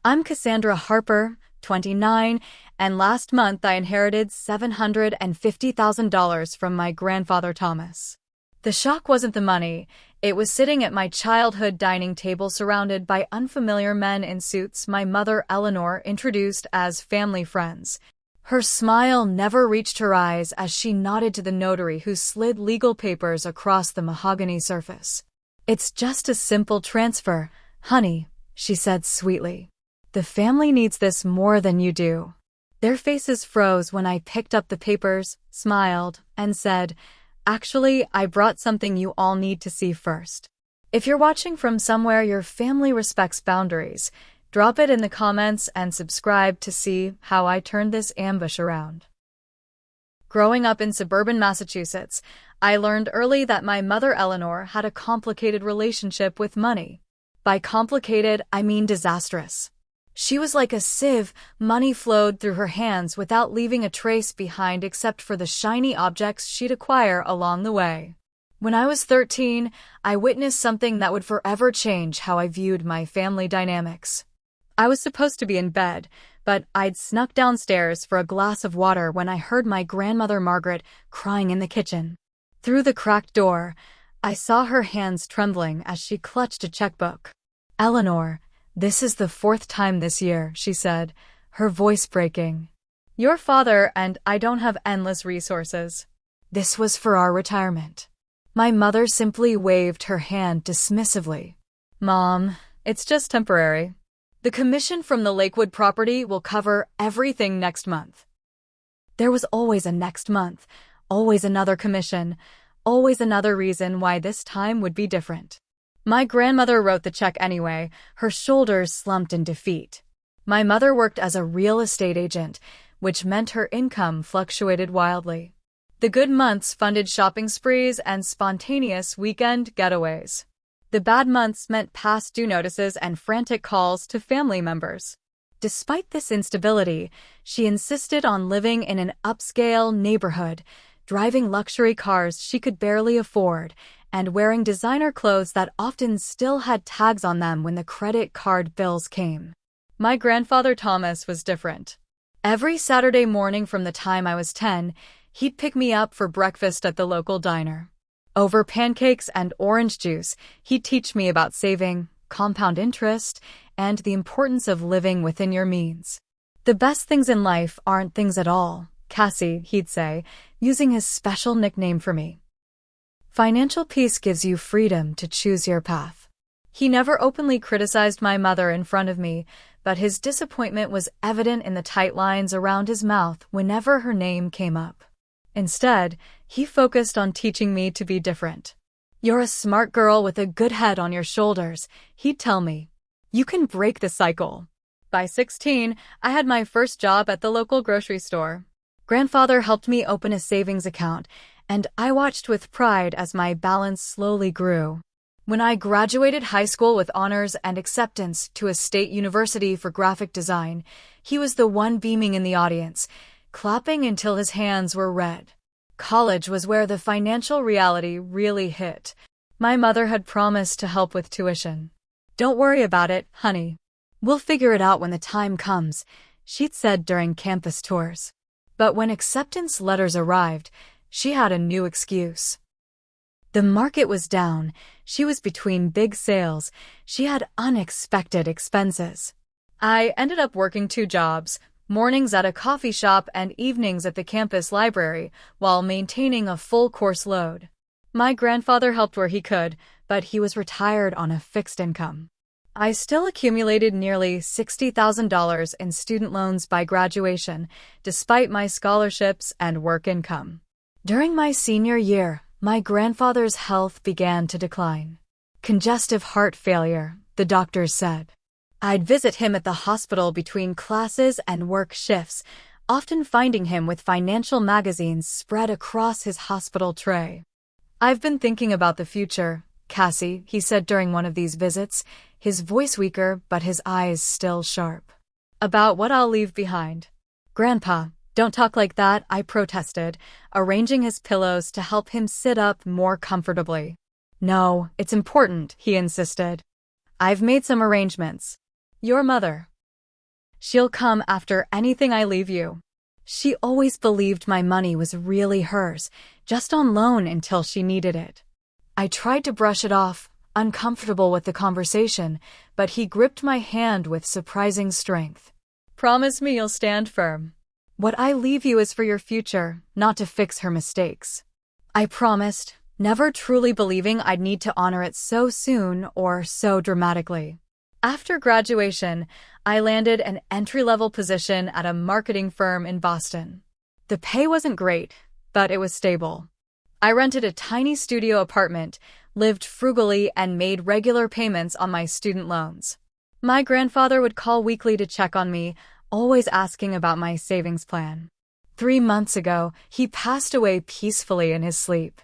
I'm Cassandra Harper, 29, and last month I inherited $750,000 from my grandfather Thomas. The shock wasn't the money. It was sitting at my childhood dining table surrounded by unfamiliar men in suits my mother Eleanor introduced as family friends. Her smile never reached her eyes as she nodded to the notary who slid legal papers across the mahogany surface. "It's just a simple transfer, honey," she said sweetly. "The family needs this more than you do." Their faces froze when I picked up the papers, smiled, and said, "Actually, I brought something you all need to see first." If you're watching from somewhere your family respects boundaries, drop it in the comments and subscribe to see how I turned this ambush around. Growing up in suburban Massachusetts, I learned early that my mother Eleanor had a complicated relationship with money. By complicated, I mean disastrous. She was like a sieve. Money flowed through her hands without leaving a trace behind except for the shiny objects she'd acquire along the way. When I was 13, I witnessed something that would forever change how I viewed my family dynamics. I was supposed to be in bed, but I'd snuck downstairs for a glass of water when I heard my grandmother Margaret crying in the kitchen. Through the cracked door, I saw her hands trembling as she clutched a checkbook. "Eleanor, this is the 4th time this year," she said, her voice breaking. "Your father and I don't have endless resources. This was for our retirement." My mother simply waved her hand dismissively. "Mom, it's just temporary. The commission from the Lakewood property will cover everything next month." There was always a next month, always another commission, always another reason why this time would be different. My grandmother wrote the check anyway, her shoulders slumped in defeat. My mother worked as a real estate agent, which meant her income fluctuated wildly. The good months funded shopping sprees and spontaneous weekend getaways. The bad months meant past due notices and frantic calls to family members. Despite this instability, she insisted on living in an upscale neighborhood, driving luxury cars she could barely afford, and wearing designer clothes that often still had tags on them when the credit card bills came. My grandfather Thomas was different. Every Saturday morning from the time I was 10, he'd pick me up for breakfast at the local diner. Over pancakes and orange juice, he'd teach me about saving, compound interest, and the importance of living within your means. "The best things in life aren't things at all, Cassie," he'd say, using his special nickname for me. Financial peace gives you freedom to choose your path. He never openly criticized my mother in front of me, but his disappointment was evident in the tight lines around his mouth whenever her name came up. Instead, he focused on teaching me to be different. "You're a smart girl with a good head on your shoulders," he'd tell me. "You can break the cycle." By 16, I had my first job at the local grocery store. Grandfather helped me open a savings account, and I watched with pride as my balance slowly grew. When I graduated high school with honors and acceptance to a state university for graphic design, he was the one beaming in the audience, clapping until his hands were red. College was where the financial reality really hit. My mother had promised to help with tuition. "Don't worry about it, honey. We'll figure it out when the time comes," she'd said during campus tours. But when acceptance letters arrived, she had a new excuse. The market was down, she was between big sales, she had unexpected expenses. I ended up working 2 jobs, mornings at a coffee shop and evenings at the campus library, while maintaining a full course load. My grandfather helped where he could, but he was retired on a fixed income. I still accumulated nearly $60,000 in student loans by graduation, despite my scholarships and work income. During my senior year, my grandfather's health began to decline. Congestive heart failure, the doctors said. I'd visit him at the hospital between classes and work shifts, often finding him with financial magazines spread across his hospital tray. "I've been thinking about the future, Cassie," he said during one of these visits, his voice weaker but his eyes still sharp. "About what I'll leave behind." "Grandpa, don't talk like that," I protested, arranging his pillows to help him sit up more comfortably. "No, it's important," he insisted. "I've made some arrangements. Your mother, She'll come after anything I leave you. She always believed my money was really hers, just on loan until she needed it. I tried to brush it off, uncomfortable with the conversation, but he gripped my hand with surprising strength. Promise me you'll stand firm. What I leave you is for your future, not to fix her mistakes. I promised, never truly believing I'd need to honor it so soon or so dramatically. After graduation, I landed an entry-level position at a marketing firm in Boston. The pay wasn't great, but it was stable. I rented a tiny studio apartment, lived frugally, and made regular payments on my student loans. My grandfather would call weekly to check on me, always asking about my savings plan. 3 months ago, he passed away peacefully in his sleep.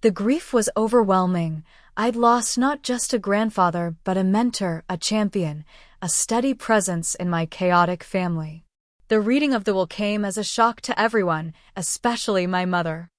The grief was overwhelming. I'd lost not just a grandfather, but a mentor, a champion, a steady presence in my chaotic family. The reading of the will came as a shock to everyone, especially my mother.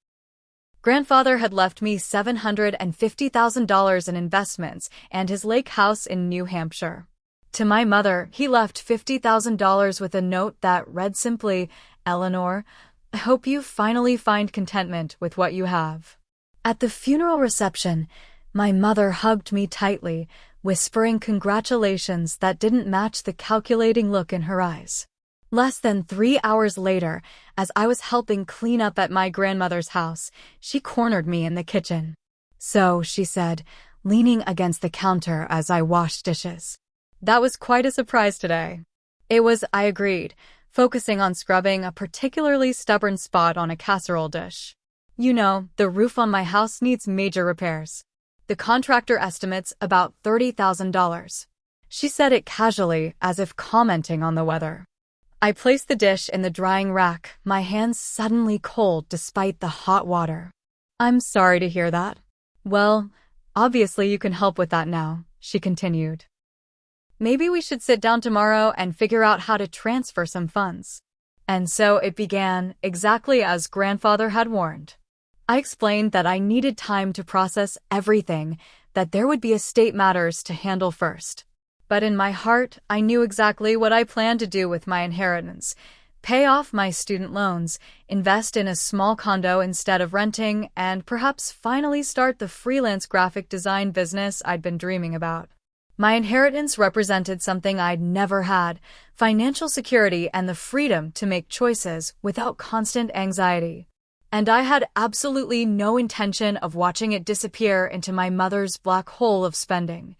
Grandfather had left me $750,000 in investments and his lake house in New Hampshire. To my mother, he left $50,000 with a note that read simply, "Eleanor, I hope you finally find contentment with what you have." At the funeral reception, my mother hugged me tightly, whispering congratulations that didn't match the calculating look in her eyes. Less than 3 hours later, as I was helping clean up at my grandmother's house, she cornered me in the kitchen. "So," she said, leaning against the counter as I washed dishes. "That was quite a surprise today." It was, I agreed, focusing on scrubbing a particularly stubborn spot on a casserole dish. "You know, the roof on my house needs major repairs. The contractor estimates about $30,000. She said it casually, as if commenting on the weather. I placed the dish in the drying rack, my hands suddenly cold despite the hot water. "I'm sorry to hear that." "Well, obviously you can help with that now," she continued. "Maybe we should sit down tomorrow and figure out how to transfer some funds." And so it began, exactly as grandfather had warned. I explained that I needed time to process everything, that there would be estate matters to handle first. But in my heart, I knew exactly what I planned to do with my inheritance: pay off my student loans, invest in a small condo instead of renting, and perhaps finally start the freelance graphic design business I'd been dreaming about. My inheritance represented something I'd never had: financial security and the freedom to make choices without constant anxiety. And I had absolutely no intention of watching it disappear into my mother's black hole of spending.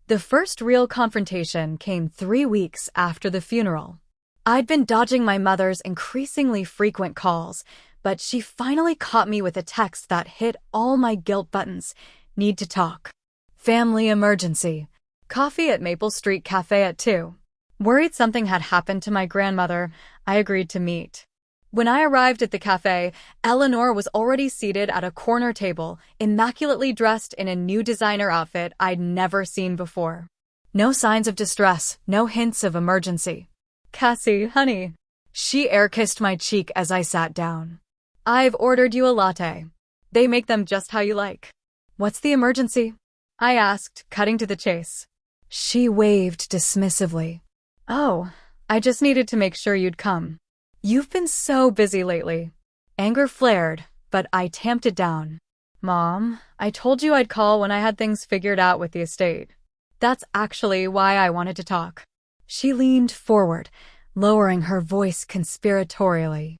The first real confrontation came 3 weeks after the funeral. I'd been dodging my mother's increasingly frequent calls, but she finally caught me with a text that hit all my guilt buttons. "Need to talk. Family emergency. Coffee at Maple Street Cafe at 2. Worried something had happened to my grandmother, I agreed to meet. When I arrived at the cafe, Eleanor was already seated at a corner table, immaculately dressed in a new designer outfit I'd never seen before. No signs of distress, no hints of emergency. "Cassie, honey." She air-kissed my cheek as I sat down. "I've ordered you a latte. They make them just how you like." "What's the emergency?" I asked, cutting to the chase. She waved dismissively. "Oh, I just needed to make sure you'd come. You've been so busy lately." Anger flared, but I tamped it down. "Mom, I told you I'd call when I had things figured out with the estate. That's actually why I wanted to talk." She leaned forward, lowering her voice conspiratorially.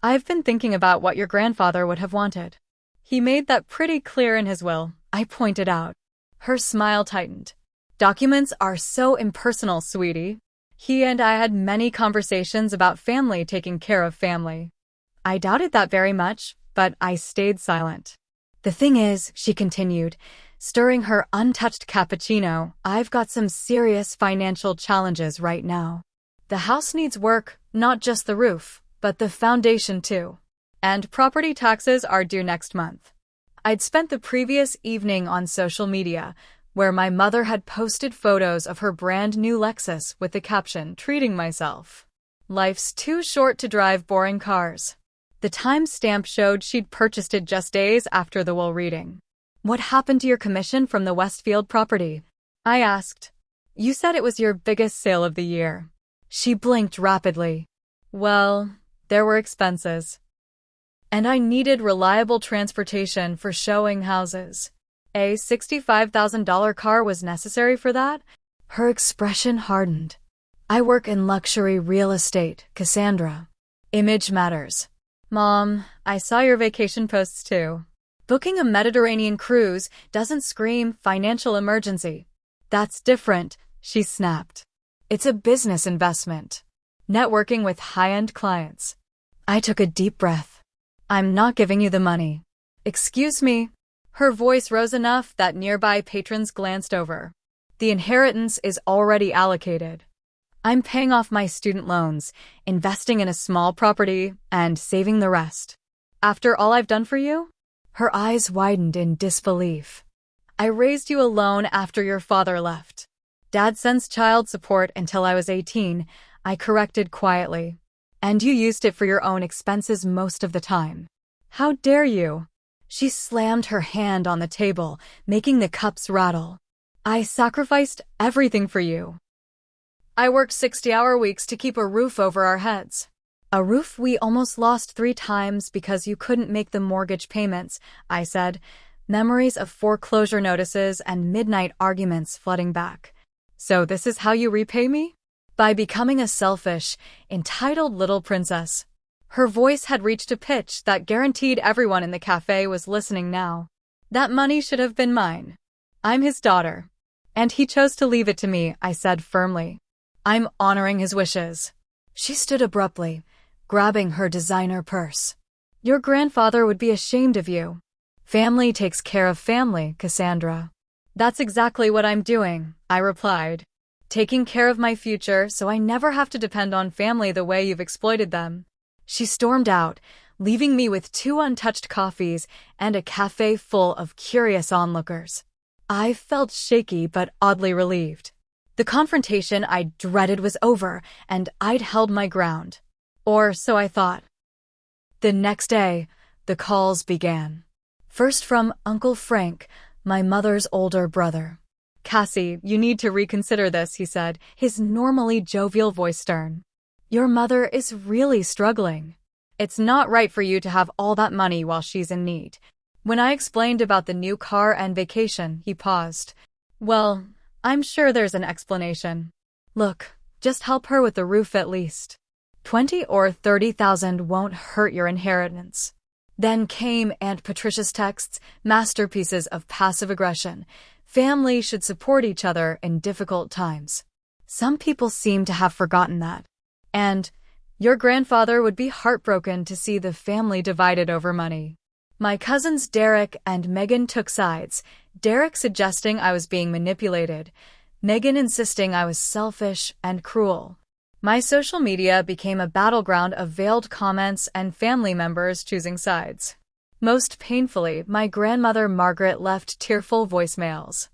"I've been thinking about what your grandfather would have wanted. He made that pretty clear in his will," I pointed out. Her smile tightened. "Documents are so impersonal, sweetie. He and I had many conversations about family taking care of family." I doubted that very much, but I stayed silent. "The thing is," she continued, stirring her untouched cappuccino, "I've got some serious financial challenges right now. The house needs work, not just the roof, but the foundation too. And property taxes are due next month." I'd spent the previous evening on social media, where my mother had posted photos of her brand new Lexus with the caption, "Treating myself. Life's too short to drive boring cars." The timestamp showed she'd purchased it just days after the will reading. "What happened to your commission from the Westfield property?" I asked. "You said it was your biggest sale of the year." She blinked rapidly. Well, there were expenses. And I needed reliable transportation for showing houses. A $65,000 car was necessary for that? Her expression hardened. I work in luxury real estate, Cassandra. Image matters. Mom, I saw your vacation posts too. Booking a Mediterranean cruise doesn't scream financial emergency. That's different, she snapped. It's a business investment. Networking with high-end clients. I took a deep breath. I'm not giving you the money. Excuse me. Her voice rose enough that nearby patrons glanced over. The inheritance is already allocated. I'm paying off my student loans, investing in a small property, and saving the rest. After all I've done for you? Her eyes widened in disbelief. I raised you alone after your father left. Dad sends child support until I was 18, I corrected quietly. And you used it for your own expenses most of the time. How dare you? She slammed her hand on the table, making the cups rattle. I sacrificed everything for you. I worked 60-hour weeks to keep a roof over our heads. A roof we almost lost 3 times because you couldn't make the mortgage payments, I said, memories of foreclosure notices and midnight arguments flooding back. So this is how you repay me? By becoming a selfish, entitled little princess. Her voice had reached a pitch that guaranteed everyone in the cafe was listening now. That money should have been mine. I'm his daughter. And he chose to leave it to me, I said firmly. I'm honoring his wishes. She stood abruptly, grabbing her designer purse. Your grandfather would be ashamed of you. Family takes care of family, Cassandra. That's exactly what I'm doing, I replied. Taking care of my future so I never have to depend on family the way you've exploited them. She stormed out, leaving me with 2 untouched coffees and a cafe full of curious onlookers. I felt shaky but oddly relieved. The confrontation I dreaded was over, and I'd held my ground. Or so I thought. The next day, the calls began. First from Uncle Frank, my mother's older brother. Cassie, you need to reconsider this, he said, his normally jovial voice stern. Your mother is really struggling. It's not right for you to have all that money while she's in need. When I explained about the new car and vacation, he paused. Well, I'm sure there's an explanation. Look, just help her with the roof at least. 20 or 30,000 won't hurt your inheritance. Then came Aunt Patricia's texts, masterpieces of passive aggression. Family should support each other in difficult times. Some people seem to have forgotten that. And your grandfather would be heartbroken to see the family divided over money. My cousins Derek and Megan took sides, Derek suggesting I was being manipulated, Megan insisting I was selfish and cruel. My social media became a battleground of veiled comments and family members choosing sides. Most painfully, my grandmother Margaret left tearful voicemails.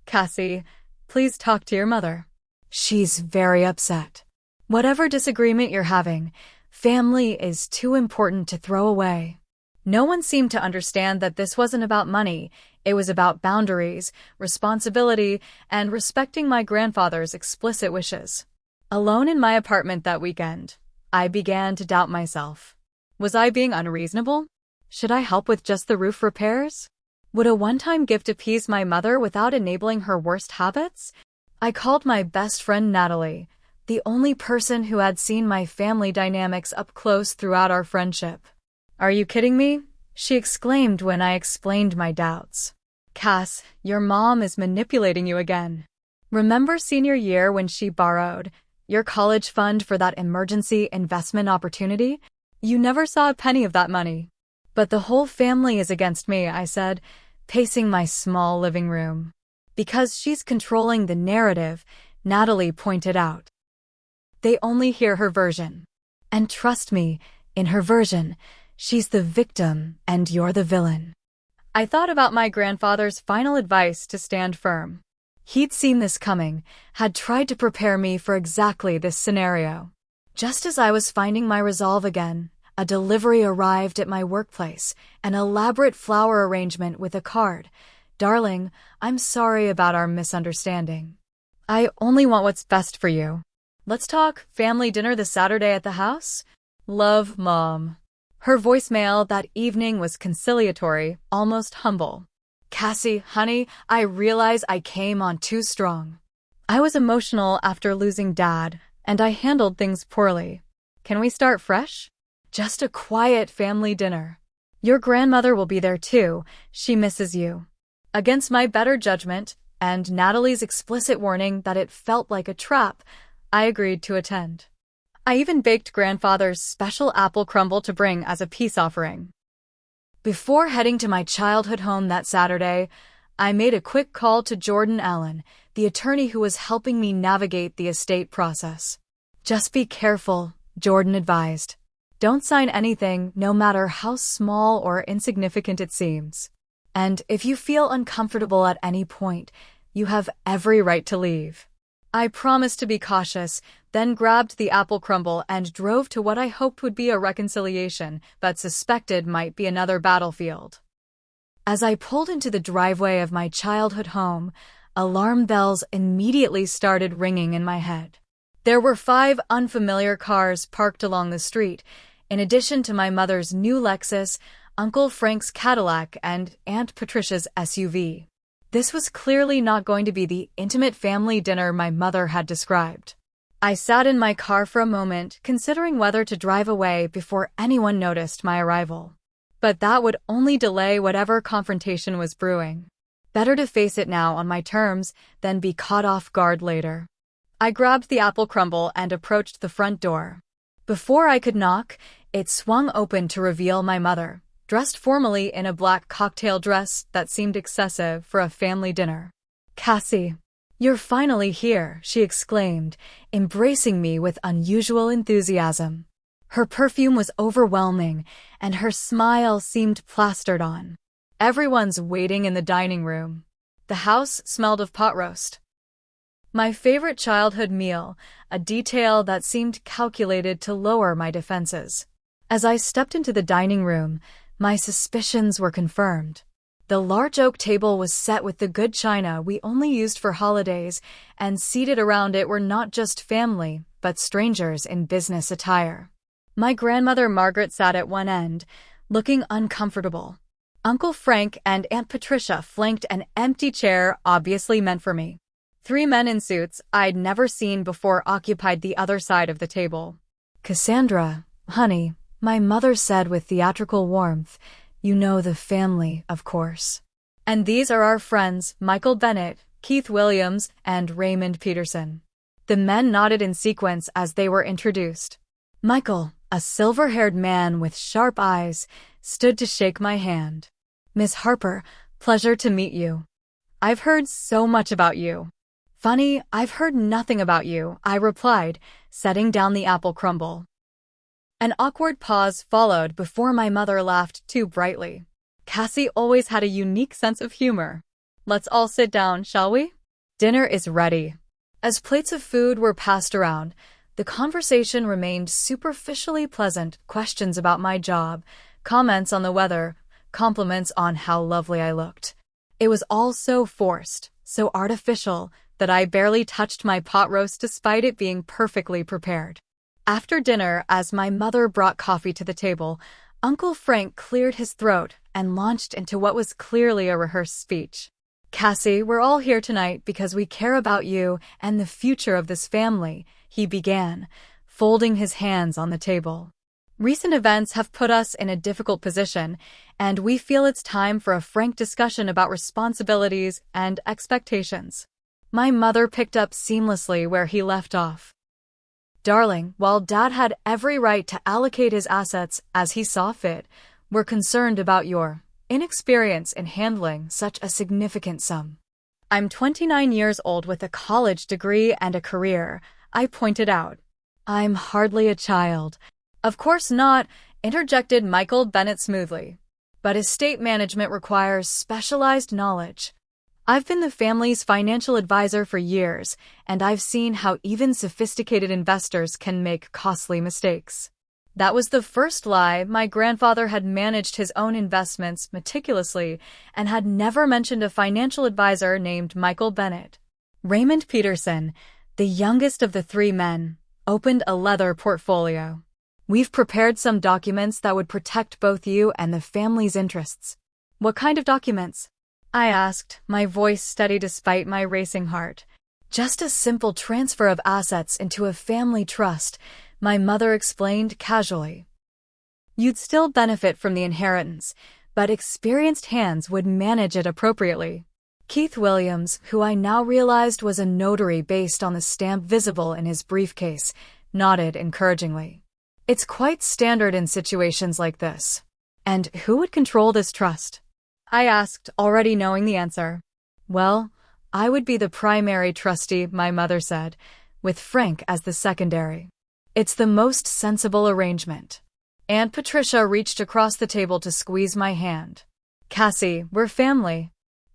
Cassie, please talk to your mother. She's very upset. Whatever disagreement you're having, family is too important to throw away. No one seemed to understand that this wasn't about money. It was about boundaries, responsibility, and respecting my grandfather's explicit wishes. Alone in my apartment that weekend, I began to doubt myself. Was I being unreasonable? Should I help with just the roof repairs? Would a one-time gift appease my mother without enabling her worst habits? I called my best friend Natalie, the only person who had seen my family dynamics up close throughout our friendship. Are you kidding me? She exclaimed when I explained my doubts. Cass, your mom is manipulating you again. Remember senior year when she borrowed your college fund for that emergency investment opportunity? You never saw a penny of that money. But the whole family is against me, I said, pacing my small living room. Because she's controlling the narrative, Natalie pointed out. They only hear her version. And trust me, in her version, she's the victim and you're the villain. I thought about my grandfather's final advice to stand firm. He'd seen this coming, had tried to prepare me for exactly this scenario. Just as I was finding my resolve again, a delivery arrived at my workplace, an elaborate flower arrangement with a card. Darling, I'm sorry about our misunderstanding. I only want what's best for you. Let's talk family dinner this Saturday at the house? Love, Mom. Her voicemail that evening was conciliatory, almost humble. Cassie, honey, I realize I came on too strong. I was emotional after losing Dad, and I handled things poorly. Can we start fresh? Just a quiet family dinner. Your grandmother will be there too. She misses you. Against my better judgment, and Natalie's explicit warning that it felt like a trap, I agreed to attend. I even baked grandfather's special apple crumble to bring as a peace offering. Before heading to my childhood home that Saturday, I made a quick call to Jordan Allen, the attorney who was helping me navigate the estate process. Just be careful, Jordan advised. Don't sign anything, no matter how small or insignificant it seems. And if you feel uncomfortable at any point, you have every right to leave. I promised to be cautious, then grabbed the apple crumble and drove to what I hoped would be a reconciliation, but suspected might be another battlefield. As I pulled into the driveway of my childhood home, alarm bells immediately started ringing in my head. There were 5 unfamiliar cars parked along the street, in addition to my mother's new Lexus, Uncle Frank's Cadillac, and Aunt Patricia's SUV. This was clearly not going to be the intimate family dinner my mother had described. I sat in my car for a moment, considering whether to drive away before anyone noticed my arrival. But that would only delay whatever confrontation was brewing. Better to face it now on my terms than be caught off guard later. I grabbed the apple crumble and approached the front door. Before I could knock, it swung open to reveal my mother, dressed formally in a black cocktail dress that seemed excessive for a family dinner. Cassie, you're finally here, she exclaimed, embracing me with unusual enthusiasm. Her perfume was overwhelming, and her smile seemed plastered on. Everyone's waiting in the dining room. The house smelled of pot roast. My favorite childhood meal, a detail that seemed calculated to lower my defenses. As I stepped into the dining room, my suspicions were confirmed. The large oak table was set with the good china we only used for holidays, and seated around it were not just family, but strangers in business attire. My grandmother Margaret sat at one end, looking uncomfortable. Uncle Frank and Aunt Patricia flanked an empty chair obviously meant for me. 3 men in suits I'd never seen before occupied the other side of the table. Cassandra, honey, my mother said with theatrical warmth, you know the family, of course. And these are our friends, Michael Bennett, Keith Williams, and Raymond Peterson. The men nodded in sequence as they were introduced. Michael, a silver-haired man with sharp eyes, stood to shake my hand. Miss Harper, pleasure to meet you. I've heard so much about you. Funny, I've heard nothing about you, I replied, setting down the apple crumble. An awkward pause followed before my mother laughed too brightly. Cassie always had a unique sense of humor. Let's all sit down, shall we? Dinner is ready. As plates of food were passed around, the conversation remained superficially pleasant, questions about my job, comments on the weather, compliments on how lovely I looked. It was all so forced, so artificial, that I barely touched my pot roast despite it being perfectly prepared. After dinner, as my mother brought coffee to the table, Uncle Frank cleared his throat and launched into what was clearly a rehearsed speech. Cassie, we're all here tonight because we care about you and the future of this family, he began, folding his hands on the table. Recent events have put us in a difficult position, and we feel it's time for a frank discussion about responsibilities and expectations. My mother picked up seamlessly where he left off. Darling, while Dad had every right to allocate his assets as he saw fit, we're concerned about your inexperience in handling such a significant sum. I'm 29 years old with a college degree and a career, I pointed out. I'm hardly a child. Of course not, interjected Michael Bennett smoothly. But estate management requires specialized knowledge. I've been the family's financial advisor for years, and I've seen how even sophisticated investors can make costly mistakes. That was the first lie. My grandfather had managed his own investments meticulously and had never mentioned a financial advisor named Michael Bennett. Raymond Peterson, the youngest of the three men, opened a leather portfolio. "We've prepared some documents that would protect both you and the family's interests." "What kind of documents?" I asked, my voice steady despite my racing heart. "Just a simple transfer of assets into a family trust," my mother explained casually. "You'd still benefit from the inheritance, but experienced hands would manage it appropriately." Keith Williams, who I now realized was a notary based on the stamp visible in his briefcase, nodded encouragingly. "It's quite standard in situations like this." "And who would control this trust?" I asked, already knowing the answer. "Well, I would be the primary trustee," my mother said, with Frank as the secondary. "It's the most sensible arrangement." Aunt Patricia reached across the table to squeeze my hand. "Cassie, we're family.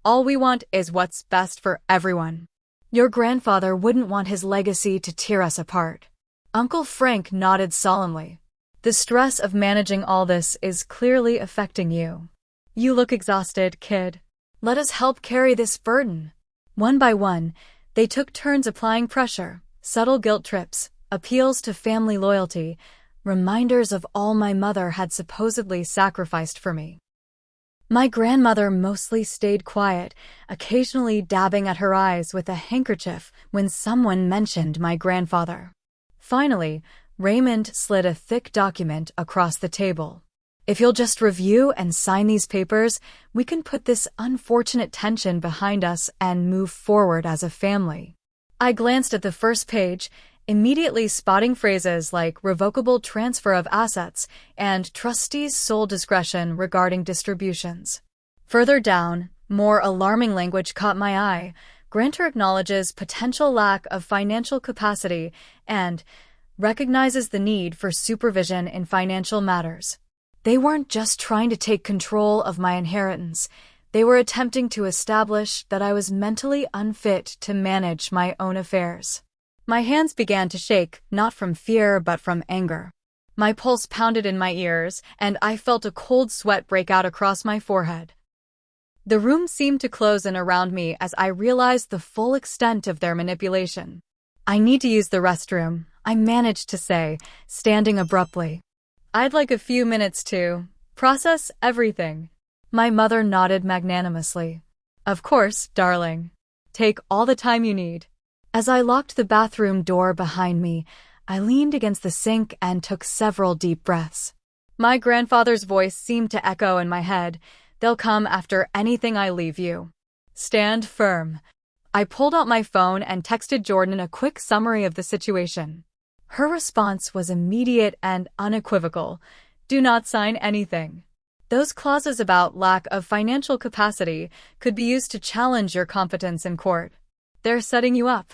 All we want is what's best for everyone. Your grandfather wouldn't want his legacy to tear us apart." Uncle Frank nodded solemnly. "The stress of managing all this is clearly affecting you. You look exhausted, kid. Let us help carry this burden." One by one, they took turns applying pressure, subtle guilt trips, appeals to family loyalty, reminders of all my mother had supposedly sacrificed for me. My grandmother mostly stayed quiet, occasionally dabbing at her eyes with a handkerchief when someone mentioned my grandfather. Finally, Raymond slid a thick document across the table. "If you'll just review and sign these papers, we can put this unfortunate tension behind us and move forward as a family." I glanced at the first page, immediately spotting phrases like revocable transfer of assets and trustees' sole discretion regarding distributions. Further down, more alarming language caught my eye. Grantor acknowledges potential lack of financial capacity and recognizes the need for supervision in financial matters. They weren't just trying to take control of my inheritance. They were attempting to establish that I was mentally unfit to manage my own affairs. My hands began to shake, not from fear but from anger. My pulse pounded in my ears, and I felt a cold sweat break out across my forehead. The room seemed to close in around me as I realized the full extent of their manipulation. "I need to use the restroom," I managed to say, standing abruptly. "I'd like a few minutes to process everything." My mother nodded magnanimously. "Of course, darling. Take all the time you need." As I locked the bathroom door behind me, I leaned against the sink and took several deep breaths. My grandfather's voice seemed to echo in my head. "They'll come after anything I leave you. Stand firm." I pulled out my phone and texted Jordan a quick summary of the situation. Her response was immediate and unequivocal. "Do not sign anything. Those clauses about lack of financial capacity could be used to challenge your competence in court. They're setting you up."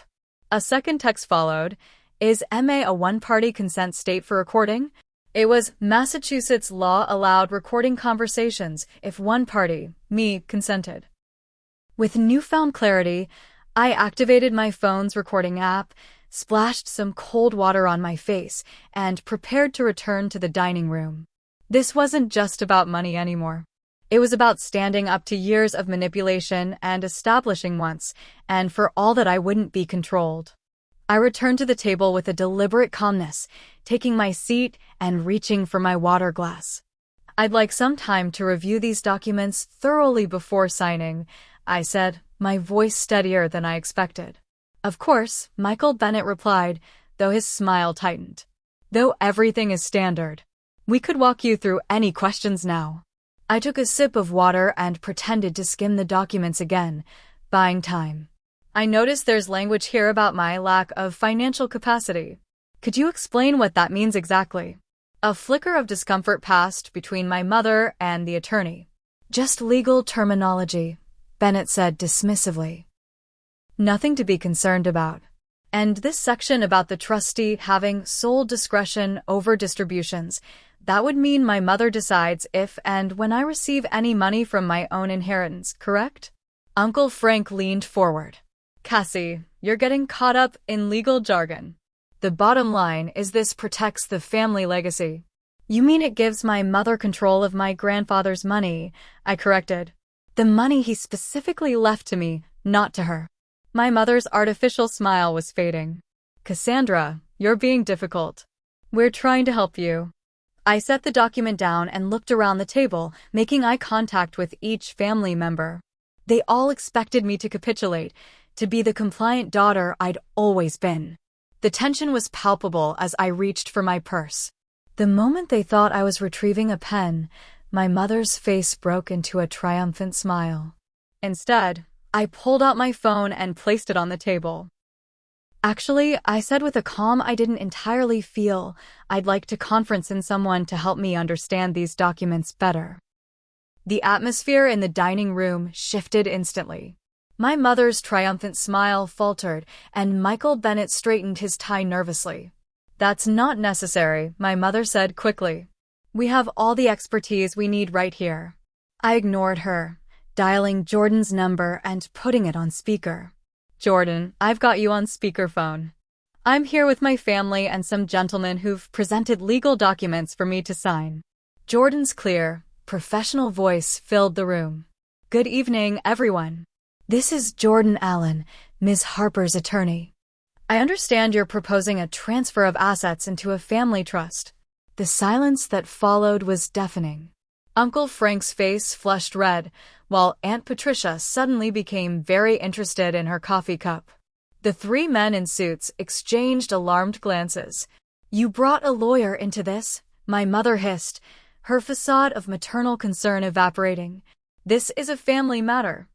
A second text followed. "Is MA a one-party consent state for recording?" It was Massachusetts law allowed recording conversations if one party, me, consented. With newfound clarity, I activated my phone's recording app, splashed some cold water on my face, and prepared to return to the dining room. This wasn't just about money anymore. It was about standing up to years of manipulation and establishing once and for all that I wouldn't be controlled. I returned to the table with a deliberate calmness, taking my seat and reaching for my water glass. "I'd like some time to review these documents thoroughly before signing," I said, my voice steadier than I expected. "Of course," Michael Bennett replied, though his smile tightened. "Though everything is standard. We could walk you through any questions now." I took a sip of water and pretended to skim the documents again, buying time. "I noticed there's language here about my lack of financial capacity. Could you explain what that means exactly?" A flicker of discomfort passed between my mother and the attorney. "Just legal terminology," Bennett said dismissively. "Nothing to be concerned about. And this section about the trustee having sole discretion over distributions, that would mean my mother decides if and when I receive any money from my own inheritance, correct?" Uncle Frank leaned forward. "Cassie, you're getting caught up in legal jargon. The bottom line is this protects the family legacy." "You mean it gives my mother control of my grandfather's money," I corrected. "The money he specifically left to me, not to her." My mother's artificial smile was fading. Cassandra, you're being difficult. We're trying to help you. I set the document down and looked around the table, making eye contact with each family member. They all expected me to capitulate, to be the compliant daughter I'd always been. The tension was palpable as I reached for my purse. The moment they thought I was retrieving a pen, my mother's face broke into a triumphant smile. Instead, I pulled out my phone and placed it on the table. Actually, I said with a calm I didn't entirely feel, I'd like to conference in someone to help me understand these documents better. The atmosphere in the dining room shifted instantly. My mother's triumphant smile faltered, and Michael Bennett straightened his tie nervously. That's not necessary, my mother said quickly. We have all the expertise we need right here. I ignored her, dialing Jordan's number and putting it on speaker. Jordan, I've got you on speakerphone. I'm here with my family and some gentlemen who've presented legal documents for me to sign. Jordan's clear, professional voice filled the room. Good evening, everyone. This is Jordan Allen, Ms. Harper's attorney. I understand you're proposing a transfer of assets into a family trust. The silence that followed was deafening. Uncle Frank's face flushed red, while Aunt Patricia suddenly became very interested in her coffee cup. The three men in suits exchanged alarmed glances. You brought a lawyer into this? My mother hissed, her facade of maternal concern evaporating. This is a family matter.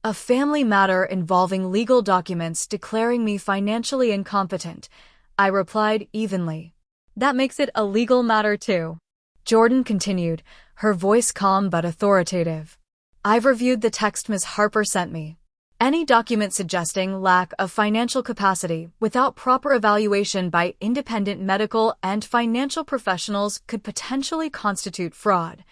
A family matter involving legal documents declaring me financially incompetent, I replied evenly. That makes it a legal matter too. Jordan continued, her voice calm but authoritative. I've reviewed the text Ms. Harper sent me. Any document suggesting lack of financial capacity without proper evaluation by independent medical and financial professionals could potentially constitute fraud.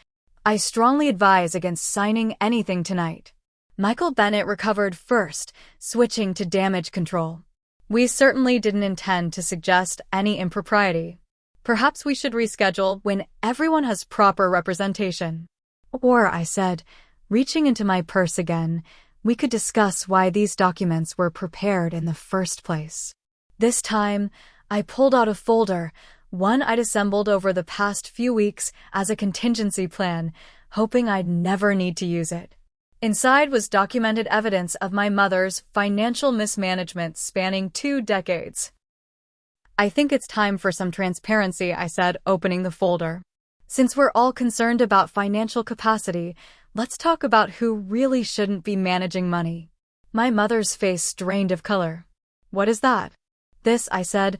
I strongly advise against signing anything tonight. Michael Bennett recovered first, switching to damage control. We certainly didn't intend to suggest any impropriety. Perhaps we should reschedule when everyone has proper representation. Or, I said, reaching into my purse again, we could discuss why these documents were prepared in the first place. This time, I pulled out a folder, one I'd assembled over the past few weeks as a contingency plan, hoping I'd never need to use it. Inside was documented evidence of my mother's financial mismanagement spanning 2 decades. I think it's time for some transparency, I said, opening the folder. Since we're all concerned about financial capacity, let's talk about who really shouldn't be managing money. My mother's face drained of color. What is that? This, I said,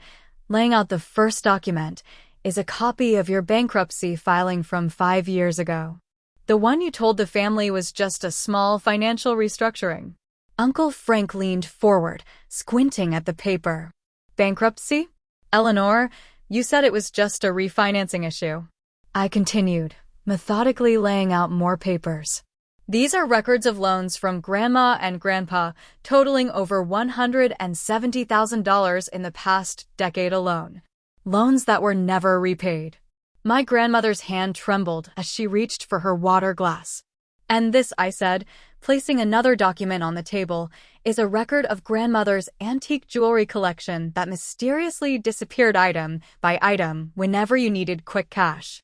laying out the first document, is a copy of your bankruptcy filing from 5 years ago. The one you told the family was just a small financial restructuring. Uncle Frank leaned forward, squinting at the paper. Bankruptcy? Eleanor, you said it was just a refinancing issue. I continued, methodically laying out more papers. These are records of loans from Grandma and Grandpa, totaling over $170,000 in the past decade alone. Loans that were never repaid. My grandmother's hand trembled as she reached for her water glass. And this, I said, placing another document on the table, is a record of grandmother's antique jewelry collection that mysteriously disappeared item by item whenever you needed quick cash.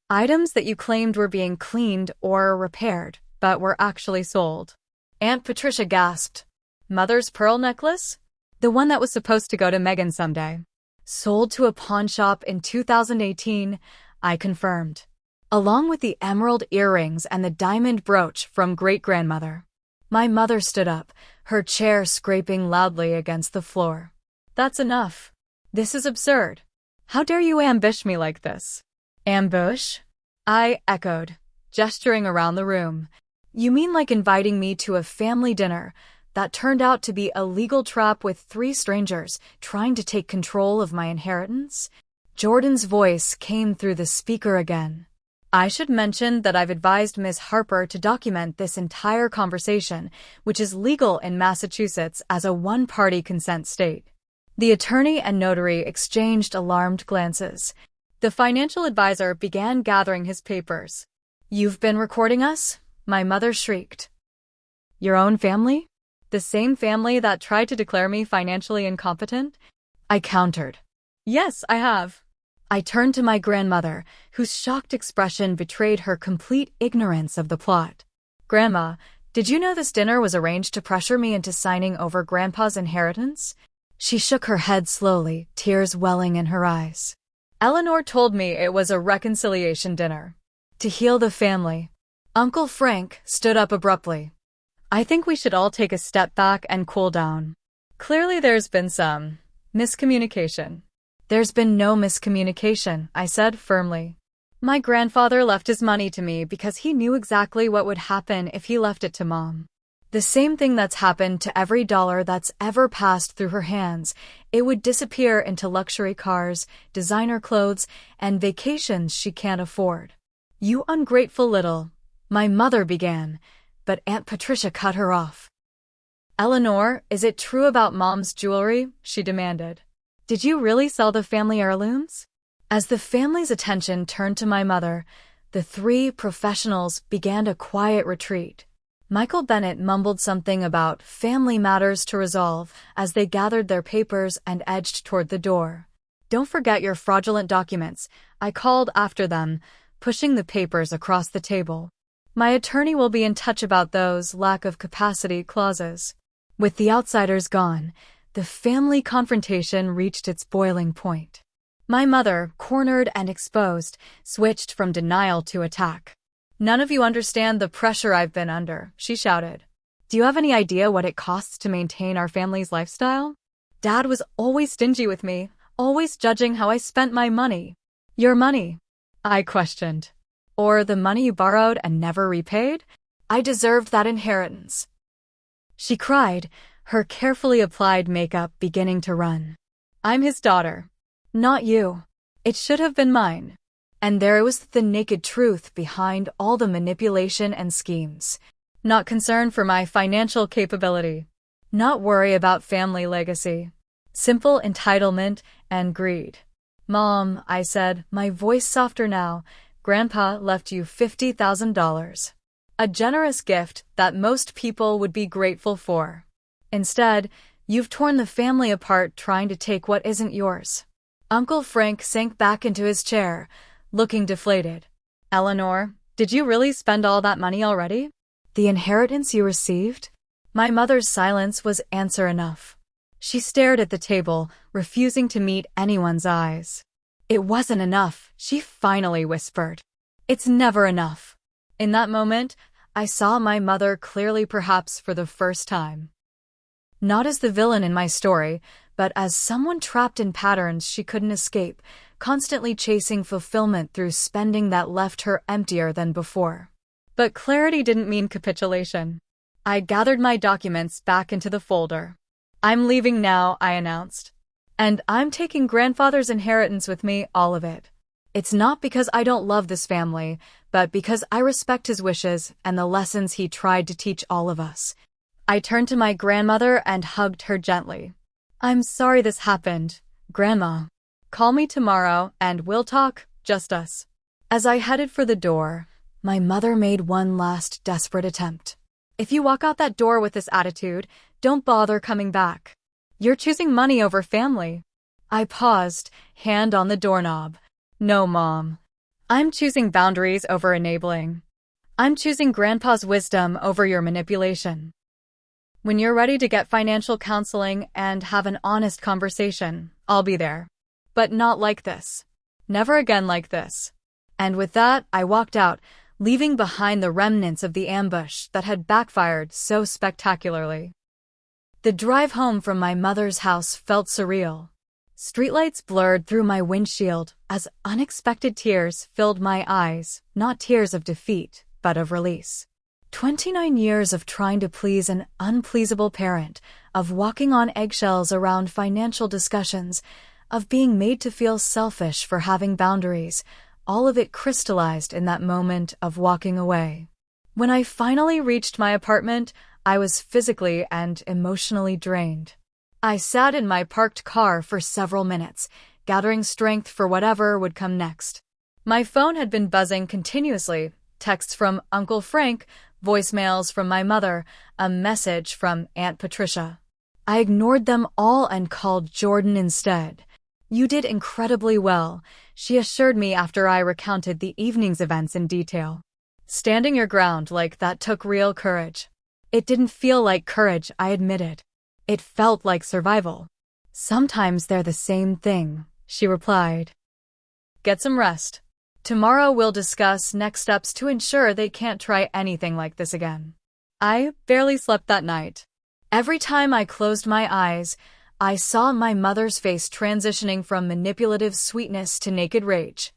Items that you claimed were being cleaned or repaired, but were actually sold. Aunt Patricia gasped. Mother's pearl necklace? The one that was supposed to go to Megan someday. Sold to a pawn shop in 2018, I confirmed. Along with the emerald earrings and the diamond brooch from great-grandmother. My mother stood up, her chair scraping loudly against the floor. That's enough. This is absurd. How dare you ambush me like this? Ambush? I echoed, gesturing around the room. You mean like inviting me to a family dinner that turned out to be a legal trap with 3 strangers trying to take control of my inheritance? Jordan's voice came through the speaker again. I should mention that I've advised Ms. Harper to document this entire conversation, which is legal in Massachusetts as a one-party consent state. The attorney and notary exchanged alarmed glances. The financial advisor began gathering his papers. You've been recording us? My mother shrieked. Your own family? The same family that tried to declare me financially incompetent? I countered. Yes, I have. I turned to my grandmother, whose shocked expression betrayed her complete ignorance of the plot. Grandma, did you know this dinner was arranged to pressure me into signing over Grandpa's inheritance? She shook her head slowly, tears welling in her eyes. Eleanor told me it was a reconciliation dinner. To heal the family. Uncle Frank stood up abruptly. I think we should all take a step back and cool down. Clearly there's been some miscommunication. There's been no miscommunication, I said firmly. My grandfather left his money to me because he knew exactly what would happen if he left it to Mom. The same thing that's happened to every dollar that's ever passed through her hands. It would disappear into luxury cars, designer clothes, and vacations she can't afford. You ungrateful little, my mother began, but Aunt Patricia cut her off. Eleanor, is it true about Mom's jewelry? She demanded. Did you really sell the family heirlooms? As the family's attention turned to my mother, the three professionals began a quiet retreat. Michael Bennett mumbled something about family matters to resolve as they gathered their papers and edged toward the door. Don't forget your fraudulent documents, I called after them, pushing the papers across the table. My attorney will be in touch about those lack of capacity clauses. With the outsiders gone, the family confrontation reached its boiling point. My mother, cornered and exposed, switched from denial to attack. None of you understand the pressure I've been under, she shouted. Do you have any idea what it costs to maintain our family's lifestyle? Dad was always stingy with me, always judging how I spent my money. Your money? I questioned. Or the money you borrowed and never repaid? I deserved that inheritance. She cried, her carefully applied makeup beginning to run. I'm his daughter. Not you. It should have been mine. And there was the naked truth behind all the manipulation and schemes. Not concern for my financial capability. Not worry about family legacy. Simple entitlement and greed. Mom, I said, my voice softer now, Grandpa left you $50,000. A generous gift that most people would be grateful for. Instead, you've torn the family apart trying to take what isn't yours. Uncle Frank sank back into his chair, looking deflated. Eleanor, did you really spend all that money already? The inheritance you received? My mother's silence was answer enough. She stared at the table, refusing to meet anyone's eyes. It wasn't enough, she finally whispered. It's never enough. In that moment, I saw my mother clearly, perhaps for the first time. Not as the villain in my story, but as someone trapped in patterns she couldn't escape, constantly chasing fulfillment through spending that left her emptier than before. But clarity didn't mean capitulation. I gathered my documents back into the folder. I'm leaving now, I announced. And I'm taking grandfather's inheritance with me, all of it. It's not because I don't love this family, but because I respect his wishes and the lessons he tried to teach all of us. I turned to my grandmother and hugged her gently. I'm sorry this happened, Grandma. Call me tomorrow and we'll talk, just us. As I headed for the door, my mother made one last desperate attempt. If you walk out that door with this attitude, don't bother coming back. You're choosing money over family. I paused, hand on the doorknob. No, Mom. I'm choosing boundaries over enabling. I'm choosing Grandpa's wisdom over your manipulation. When you're ready to get financial counseling and have an honest conversation, I'll be there. But not like this. Never again like this. And with that, I walked out, leaving behind the remnants of the ambush that had backfired so spectacularly. The drive home from my mother's house felt surreal. Streetlights blurred through my windshield as unexpected tears filled my eyes, not tears of defeat, but of release. 29 years of trying to please an unpleasable parent, of walking on eggshells around financial discussions, of being made to feel selfish for having boundaries, all of it crystallized in that moment of walking away. When I finally reached my apartment, I was physically and emotionally drained. I sat in my parked car for several minutes, gathering strength for whatever would come next. My phone had been buzzing continuously, texts from Uncle Frank, voicemails from my mother, a message from Aunt Patricia. I ignored them all and called Jordan instead. "You did incredibly well," she assured me after I recounted the evening's events in detail. Standing your ground like that took real courage. It didn't feel like courage, I admitted. It felt like survival. "Sometimes they're the same thing," she replied. "Get some rest. Tomorrow we'll discuss next steps to ensure they can't try anything like this again." I barely slept that night. Every time I closed my eyes, I saw my mother's face transitioning from manipulative sweetness to naked rage.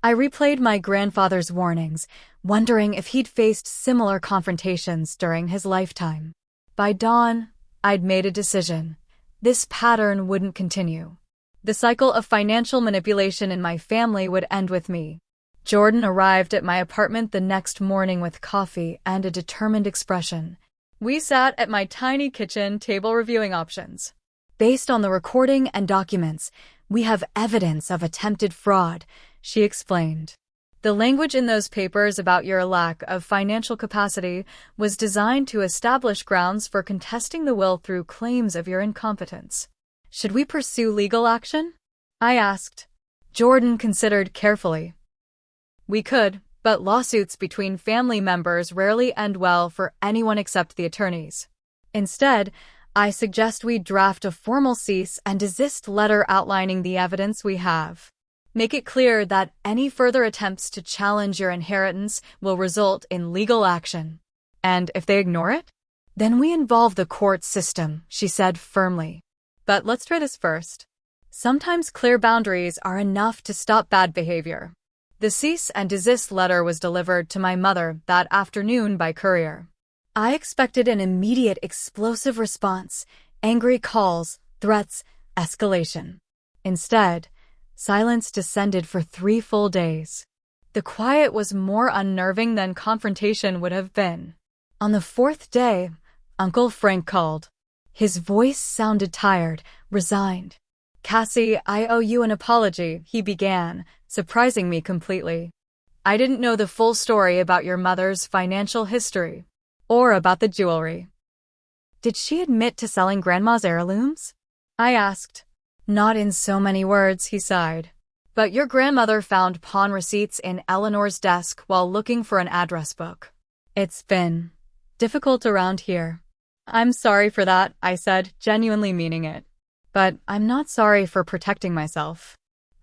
I replayed my grandfather's warnings, wondering if he'd faced similar confrontations during his lifetime. By dawn, I'd made a decision. This pattern wouldn't continue. The cycle of financial manipulation in my family would end with me. Jordan arrived at my apartment the next morning with coffee and a determined expression. We sat at my tiny kitchen table reviewing options. "Based on the recording and documents, we have evidence of attempted fraud," she explained. "The language in those papers about your lack of financial capacity was designed to establish grounds for contesting the will through claims of your incompetence. Should we pursue legal action?" I asked. Jordan considered carefully. "We could, but lawsuits between family members rarely end well for anyone except the attorneys. Instead, I suggest we draft a formal cease and desist letter outlining the evidence we have. Make it clear that any further attempts to challenge your inheritance will result in legal action. And if they ignore it, then we involve the court system," she said firmly. "But let's try this first. Sometimes clear boundaries are enough to stop bad behavior." The cease and desist letter was delivered to my mother that afternoon by courier. I expected an immediate explosive response, angry calls, threats, escalation. Instead, silence descended for 3 full days. The quiet was more unnerving than confrontation would have been. On the 4th day, Uncle Frank called. His voice sounded tired, resigned. "Cassie, I owe you an apology," he began, surprising me completely. "I didn't know the full story about your mother's financial history, or about the jewelry." "Did she admit to selling Grandma's heirlooms?" I asked. "Not in so many words," he sighed. "But your grandmother found pawn receipts in Eleanor's desk while looking for an address book. It's been difficult around here." "I'm sorry for that," I said, genuinely meaning it. "But I'm not sorry for protecting myself."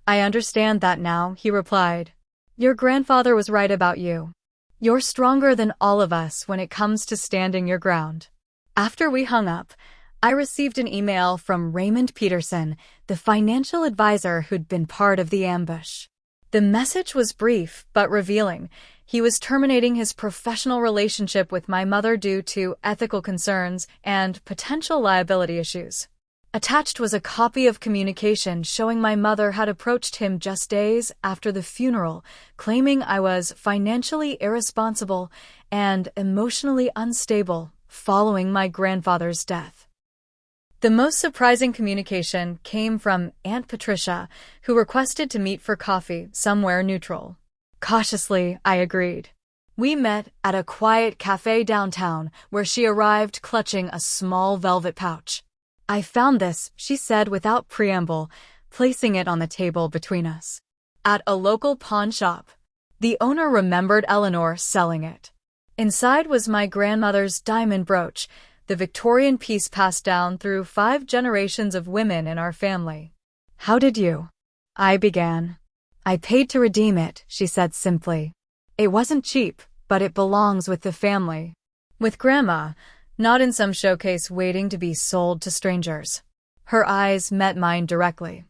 "I understand that now," he replied. "Your grandfather was right about you. You're stronger than all of us when it comes to standing your ground." After we hung up, I received an email from Raymond Peterson, the financial advisor who'd been part of the ambush. The message was brief but revealing. He was terminating his professional relationship with my mother due to ethical concerns and potential liability issues. Attached was a copy of communication showing my mother had approached him just days after the funeral, claiming I was financially irresponsible and emotionally unstable following my grandfather's death. The most surprising communication came from Aunt Patricia, who requested to meet for coffee somewhere neutral. Cautiously, I agreed. We met at a quiet cafe downtown where she arrived clutching a small velvet pouch. "I found this," she said without preamble, placing it on the table between us. "At a local pawn shop. The owner remembered Eleanor selling it." Inside was my grandmother's diamond brooch, the Victorian piece passed down through 5 generations of women in our family. "How did you?" I began. "I paid to redeem it," she said simply. "It wasn't cheap, but it belongs with the family. With Grandma, not in some showcase waiting to be sold to strangers." Her eyes met mine directly.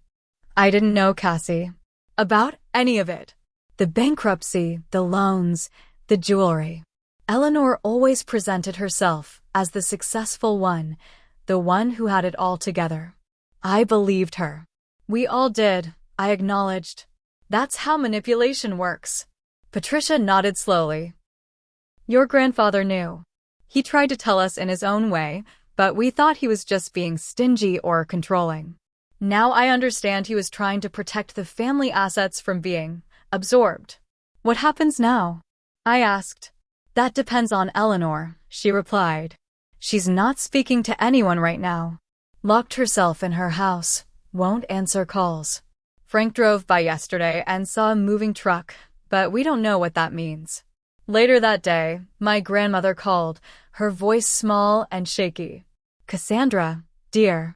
"I didn't know, Cassie, about any of it. The bankruptcy, the loans, the jewelry. Eleanor always presented herself as the successful one, the one who had it all together. I believed her." "We all did," I acknowledged. "That's how manipulation works." Patricia nodded slowly. "Your grandfather knew. He tried to tell us in his own way, but we thought he was just being stingy or controlling. Now I understand he was trying to protect the family assets from being absorbed." "What happens now?" I asked. That depends on Eleanor, she replied. She's not speaking to anyone right now. Locked herself in her house, won't answer calls. Frank drove by yesterday and saw a moving truck, but we don't know what that means. Later that day, my grandmother called, her voice small and shaky. Cassandra, dear,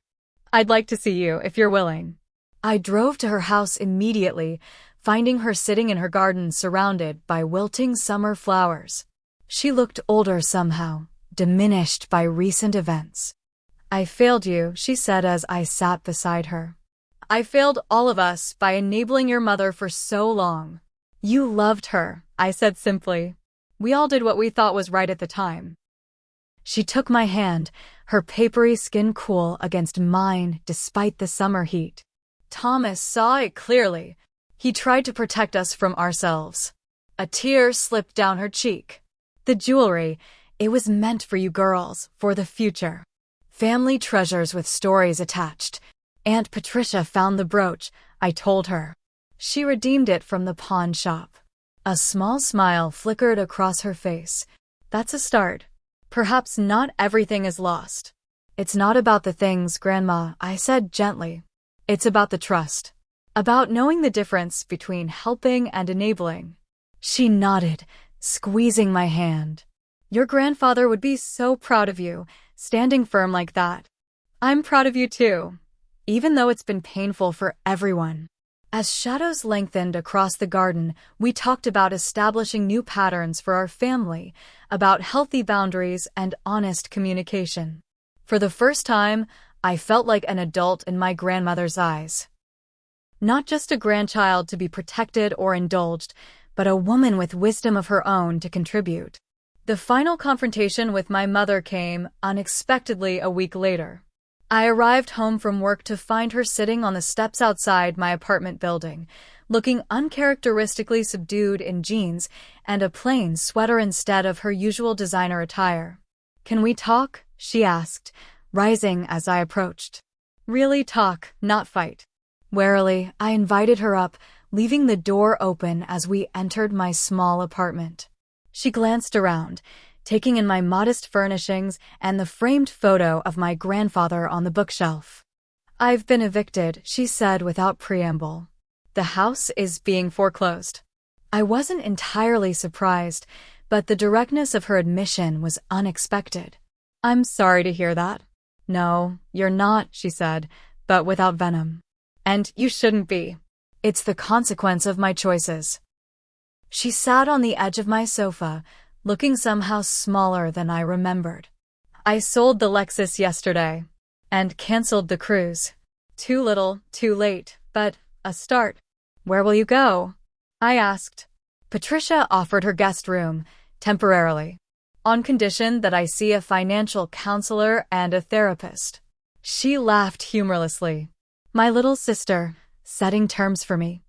I'd like to see you if you're willing. I drove to her house immediately, finding her sitting in her garden surrounded by wilting summer flowers. She looked older somehow, diminished by recent events. I failed you, she said as I sat beside her. I failed all of us by enabling your mother for so long. You loved her, I said simply. We all did what we thought was right at the time. She took my hand, her papery skin cool against mine despite the summer heat. Thomas saw it clearly. He tried to protect us from ourselves. A tear slipped down her cheek. The jewelry, it was meant for you girls, for the future. Family treasures with stories attached. Aunt Patricia found the brooch, I told her. She redeemed it from the pawn shop. A small smile flickered across her face. That's a start. Perhaps not everything is lost. It's not about the things, Grandma, I said gently. It's about the trust. About knowing the difference between helping and enabling. She nodded, squeezing my hand. Your grandfather would be so proud of you, standing firm like that. I'm proud of you too, even though it's been painful for everyone. As shadows lengthened across the garden, we talked about establishing new patterns for our family, about healthy boundaries and honest communication. For the first time, I felt like an adult in my grandmother's eyes. Not just a grandchild to be protected or indulged, but a woman with wisdom of her own to contribute. The final confrontation with my mother came unexpectedly a week later. I arrived home from work to find her sitting on the steps outside my apartment building, looking uncharacteristically subdued in jeans and a plain sweater instead of her usual designer attire. Can we talk? She asked, rising as I approached. Really talk, not fight. Warily, I invited her up, leaving the door open as we entered my small apartment. She glanced around, taking in my modest furnishings and the framed photo of my grandfather on the bookshelf. I've been evicted, she said without preamble. The house is being foreclosed. I wasn't entirely surprised, but the directness of her admission was unexpected. I'm sorry to hear that. No, you're not, she said, but without venom. And you shouldn't be. It's the consequence of my choices. She sat on the edge of my sofa, looking somehow smaller than I remembered. I sold the Lexus yesterday and canceled the cruise. Too little, too late, but a start. Where will you go? I asked. Patricia offered her guest room, temporarily, on condition that I see a financial counselor and a therapist. She laughed humorlessly. My little sister, setting terms for me.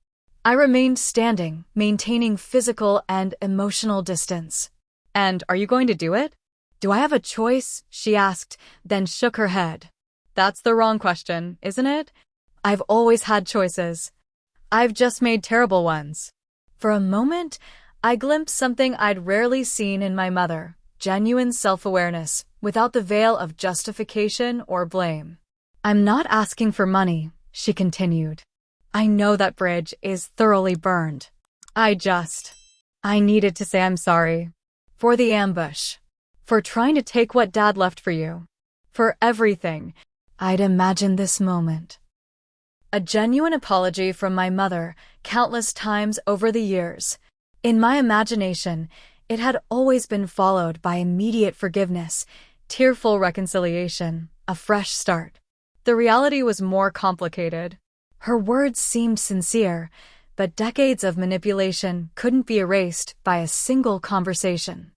I remained standing, maintaining physical and emotional distance. And are you going to do it? Do I have a choice? She asked, then shook her head. That's the wrong question, isn't it? I've always had choices. I've just made terrible ones. For a moment, I glimpsed something I'd rarely seen in my mother, genuine self-awareness, without the veil of justification or blame. I'm not asking for money, she continued. I know that bridge is thoroughly burned. I needed to say I'm sorry. For the ambush. For trying to take what Dad left for you. For everything. I'd imagined this moment. A genuine apology from my mother, countless times over the years. In my imagination, it had always been followed by immediate forgiveness, tearful reconciliation, a fresh start. The reality was more complicated. Her words seemed sincere, but decades of manipulation couldn't be erased by a single conversation.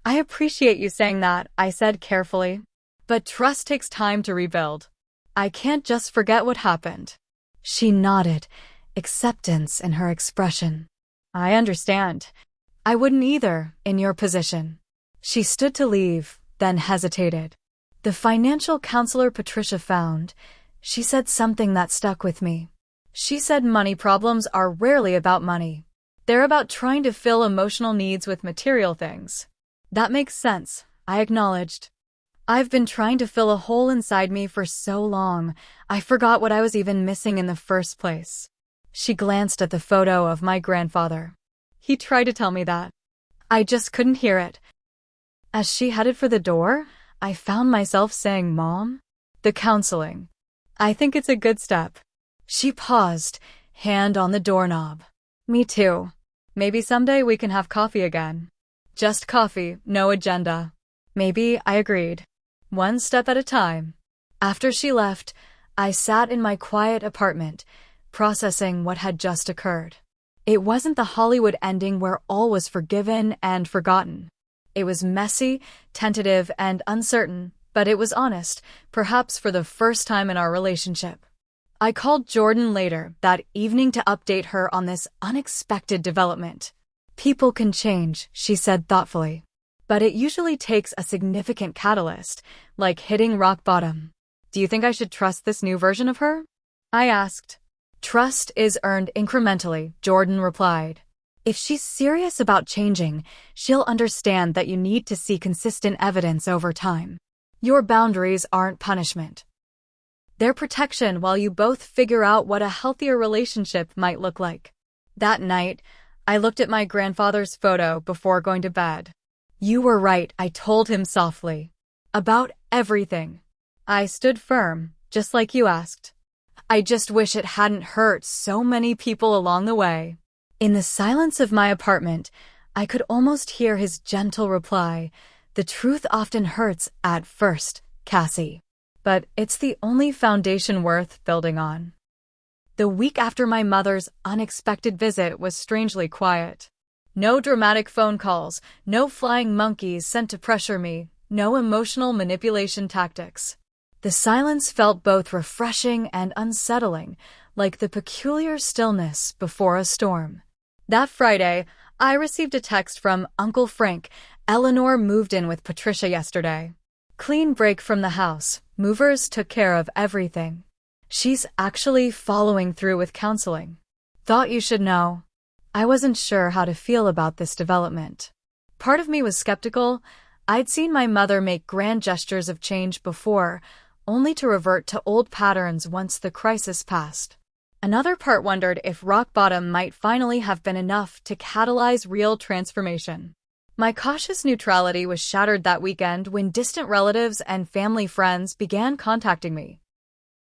I appreciate you saying that, I said carefully. But trust takes time to rebuild. I can't just forget what happened. She nodded, acceptance in her expression. I understand. I wouldn't either, in your position. She stood to leave, then hesitated. The financial counselor Patricia found, she said something that stuck with me. She said money problems are rarely about money. They're about trying to fill emotional needs with material things. That makes sense, I acknowledged. I've been trying to fill a hole inside me for so long, I forgot what I was even missing in the first place. She glanced at the photo of my grandfather. He tried to tell me that. I just couldn't hear it. As she headed for the door, I found myself saying, "Mom?" The counseling. I think it's a good step. She paused, hand on the doorknob. Me too. Maybe someday we can have coffee again. Just coffee, no agenda. Maybe, I agreed. One step at a time. After she left, I sat in my quiet apartment, processing what had just occurred. It wasn't the Hollywood ending where all was forgiven and forgotten. It was messy, tentative, and uncertain, but it was honest, perhaps for the first time in our relationship. I called Jordan later that evening to update her on this unexpected development. People can change, she said thoughtfully. But it usually takes a significant catalyst, like hitting rock bottom. Do you think I should trust this new version of her? I asked. Trust is earned incrementally, Jordan replied. If she's serious about changing, she'll understand that you need to see consistent evidence over time. Your boundaries aren't punishment. They're protection while you both figure out what a healthier relationship might look like. That night, I looked at my grandfather's photo before going to bed. You were right, I told him softly. About everything. I stood firm, just like you asked. I just wish it hadn't hurt so many people along the way. In the silence of my apartment, I could almost hear his gentle reply, "The truth often hurts at first, Cassie. But it's the only foundation worth building on." The week after my mother's unexpected visit was strangely quiet. No dramatic phone calls, no flying monkeys sent to pressure me, no emotional manipulation tactics. The silence felt both refreshing and unsettling, like the peculiar stillness before a storm. That Friday, I received a text from Uncle Frank. Eleanor moved in with Patricia yesterday. Clean break from the house. Movers took care of everything. She's actually following through with counseling. Thought you should know. I wasn't sure how to feel about this development. Part of me was skeptical. I'd seen my mother make grand gestures of change before, only to revert to old patterns once the crisis passed. Another part wondered if rock bottom might finally have been enough to catalyze real transformation. My cautious neutrality was shattered that weekend when distant relatives and family friends began contacting me.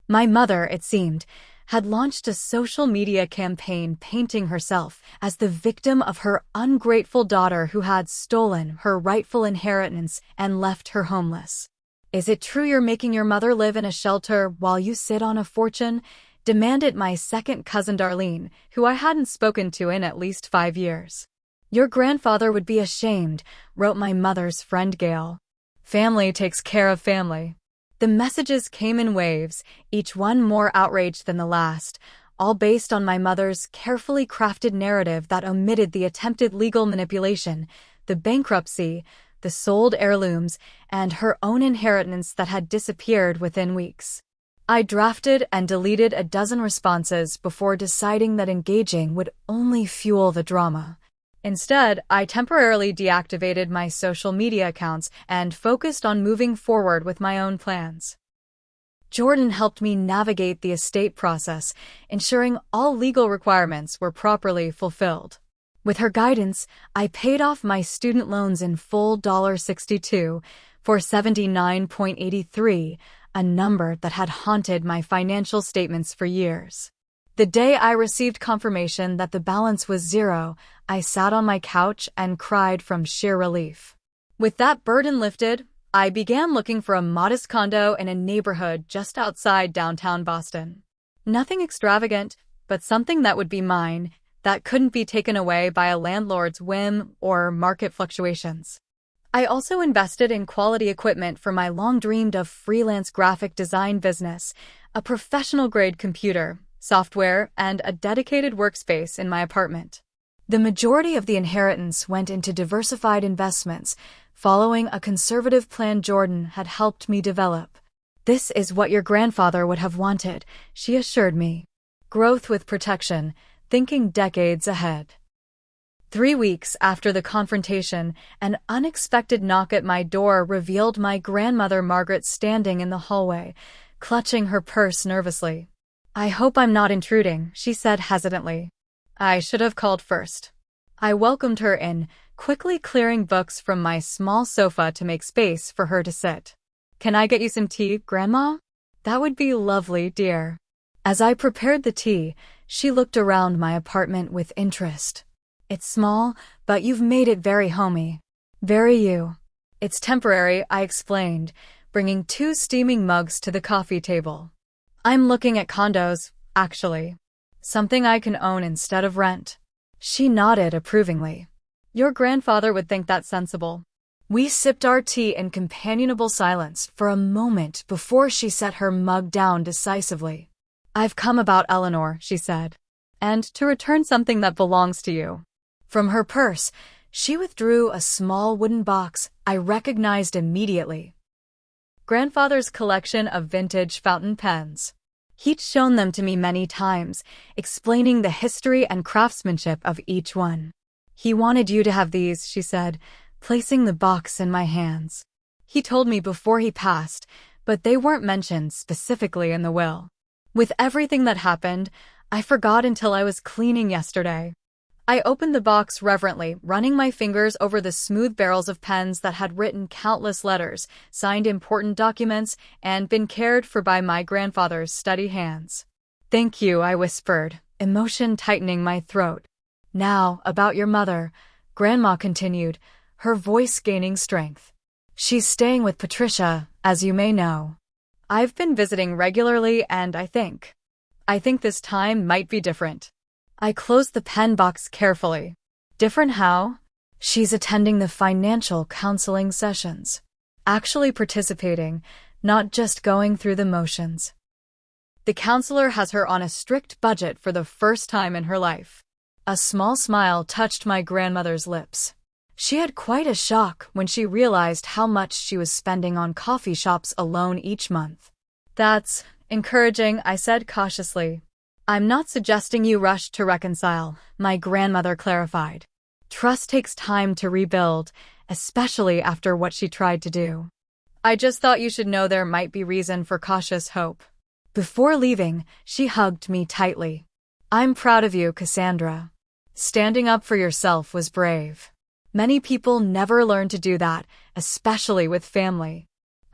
My mother, it seemed, had launched a social media campaign painting herself as the victim of her ungrateful daughter who had stolen her rightful inheritance and left her homeless. "Is it true you're making your mother live in a shelter while you sit on a fortune?" demanded my second cousin Darlene, who I hadn't spoken to in at least 5 years. "Your grandfather would be ashamed," wrote my mother's friend Gail. Family takes care of family. The messages came in waves, each one more outraged than the last, all based on my mother's carefully crafted narrative that omitted the attempted legal manipulation, the bankruptcy, the sold heirlooms, and her own inheritance that had disappeared within weeks. I drafted and deleted a dozen responses before deciding that engaging would only fuel the drama. Instead, I temporarily deactivated my social media accounts and focused on moving forward with my own plans. Jordan helped me navigate the estate process, ensuring all legal requirements were properly fulfilled. With her guidance, I paid off my student loans in full $62 for $79.83, a number that had haunted my financial statements for years. The day I received confirmation that the balance was zero, I sat on my couch and cried from sheer relief. With that burden lifted, I began looking for a modest condo in a neighborhood just outside downtown Boston. Nothing extravagant, but something that would be mine, that couldn't be taken away by a landlord's whim or market fluctuations. I also invested in quality equipment for my long-dreamed-of freelance graphic design business, a professional-grade computer, software, and a dedicated workspace in my apartment. The majority of the inheritance went into diversified investments, following a conservative plan Jordan had helped me develop. "This is what your grandfather would have wanted," she assured me. Growth with protection, thinking decades ahead. 3 weeks after the confrontation, an unexpected knock at my door revealed my grandmother Margaret standing in the hallway, clutching her purse nervously. "I hope I'm not intruding," she said hesitantly. "I should have called first." I welcomed her in, quickly clearing books from my small sofa to make space for her to sit. "Can I get you some tea, Grandma?" "That would be lovely, dear." As I prepared the tea, she looked around my apartment with interest. "It's small, but you've made it very homey. Very you." "It's temporary," I explained, bringing 2 steaming mugs to the coffee table. "I'm looking at condos, actually. Something I can own instead of rent." She nodded approvingly. "Your grandfather would think that's sensible." We sipped our tea in companionable silence for a moment before she set her mug down decisively. "I've come about Eleanor," she said, "and to return something that belongs to you." From her purse, she withdrew a small wooden box I recognized immediately. Grandfather's collection of vintage fountain pens. He'd shown them to me many times, explaining the history and craftsmanship of each one. "He wanted you to have these," she said, placing the box in my hands. "He told me before he passed, but they weren't mentioned specifically in the will. With everything that happened, I forgot until I was cleaning yesterday." I opened the box reverently, running my fingers over the smooth barrels of pens that had written countless letters, signed important documents, and been cared for by my grandfather's steady hands. "Thank you," I whispered, emotion tightening my throat. "Now, about your mother," Grandma continued, her voice gaining strength. "She's staying with Patricia, as you may know. I've been visiting regularly and I think this time might be different." I closed the pen box carefully. "Different how?" "She's attending the financial counseling sessions. Actually participating, not just going through the motions. The counselor has her on a strict budget for the first time in her life." A small smile touched my grandmother's lips. She had quite a shock when she realized how much she was spending on coffee shops alone each month. "That's encouraging," I said cautiously. "I'm not suggesting you rush to reconcile," my grandmother clarified. "Trust takes time to rebuild, especially after what she tried to do. I just thought you should know there might be reason for cautious hope." Before leaving, she hugged me tightly. "I'm proud of you, Cassandra. Standing up for yourself was brave. Many people never learn to do that, especially with family."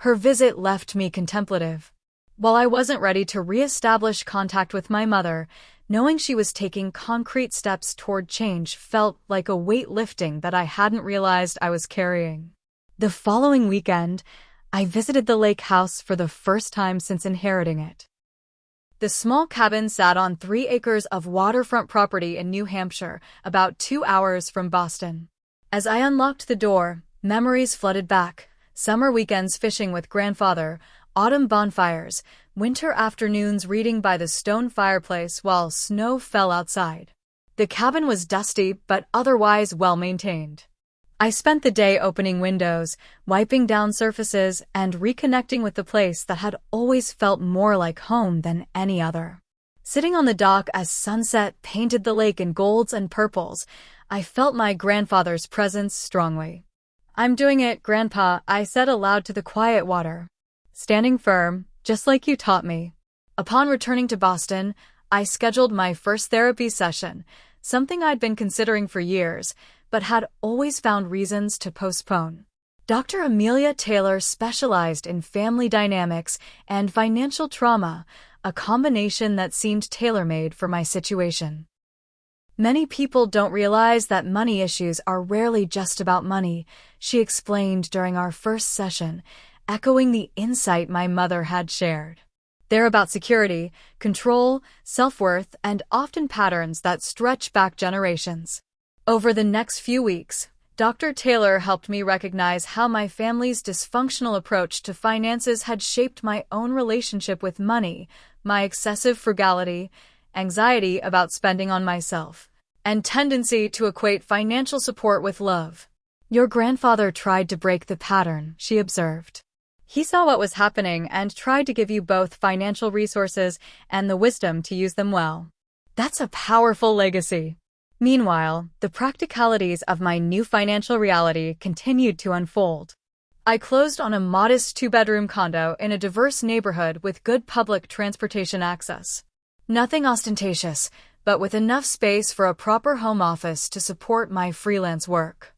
Her visit left me contemplative. While I wasn't ready to re-establish contact with my mother, knowing she was taking concrete steps toward change felt like a weight lifting that I hadn't realized I was carrying. The following weekend, I visited the lake house for the first time since inheriting it. The small cabin sat on 3 acres of waterfront property in New Hampshire, about 2 hours from Boston. As I unlocked the door, memories flooded back. Summer weekends fishing with grandfather, autumn bonfires, winter afternoons reading by the stone fireplace while snow fell outside. The cabin was dusty but otherwise well-maintained. I spent the day opening windows, wiping down surfaces, and reconnecting with the place that had always felt more like home than any other. Sitting on the dock as sunset painted the lake in golds and purples, I felt my grandfather's presence strongly. "I'm doing it, Grandpa," I said aloud to the quiet water. "Standing firm, just like you taught me." Upon returning to Boston, I scheduled my first therapy session, something I'd been considering for years, but had always found reasons to postpone. Dr. Amelia Taylor specialized in family dynamics and financial trauma, a combination that seemed tailor-made for my situation. "Many people don't realize that money issues are rarely just about money," she explained during our first session, echoing the insight my mother had shared. "They're about security, control, self-worth, and often patterns that stretch back generations." Over the next few weeks, Dr. Taylor helped me recognize how my family's dysfunctional approach to finances had shaped my own relationship with money, my excessive frugality, anxiety about spending on myself, and tendency to equate financial support with love. "Your grandfather tried to break the pattern," she observed. "He saw what was happening and tried to give you both financial resources and the wisdom to use them well." That's a powerful legacy. Meanwhile, the practicalities of my new financial reality continued to unfold. I closed on a modest two-bedroom condo in a diverse neighborhood with good public transportation access. Nothing ostentatious, but with enough space for a proper home office to support my freelance work.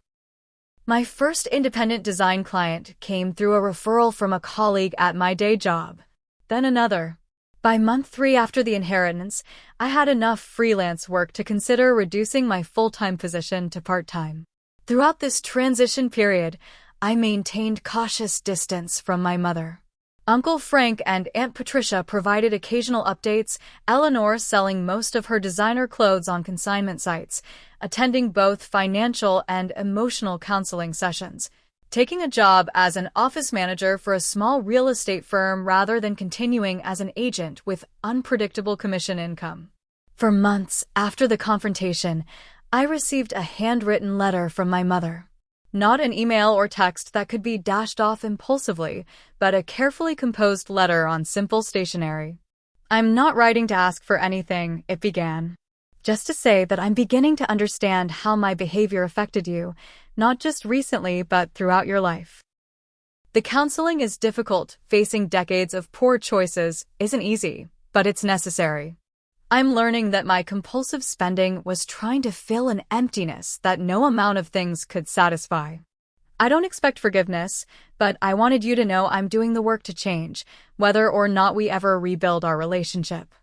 My first independent design client came through a referral from a colleague at my day job. Then another. By month 3 after the inheritance, I had enough freelance work to consider reducing my full-time position to part-time. Throughout this transition period, I maintained cautious distance from my mother. Uncle Frank and Aunt Patricia provided occasional updates, Eleanor selling most of her designer clothes on consignment sites, attending both financial and emotional counseling sessions, taking a job as an office manager for a small real estate firm rather than continuing as an agent with unpredictable commission income. For months after the confrontation, I received a handwritten letter from my mother. Not an email or text that could be dashed off impulsively, but a carefully composed letter on simple stationery. "I'm not writing to ask for anything," it began. "Just to say that I'm beginning to understand how my behavior affected you, not just recently but throughout your life. The counseling is difficult. Facing decades of poor choices isn't easy, but it's necessary. I'm learning that my compulsive spending was trying to fill an emptiness that no amount of things could satisfy. I don't expect forgiveness, but I wanted you to know I'm doing the work to change, whether or not we ever rebuild our relationship."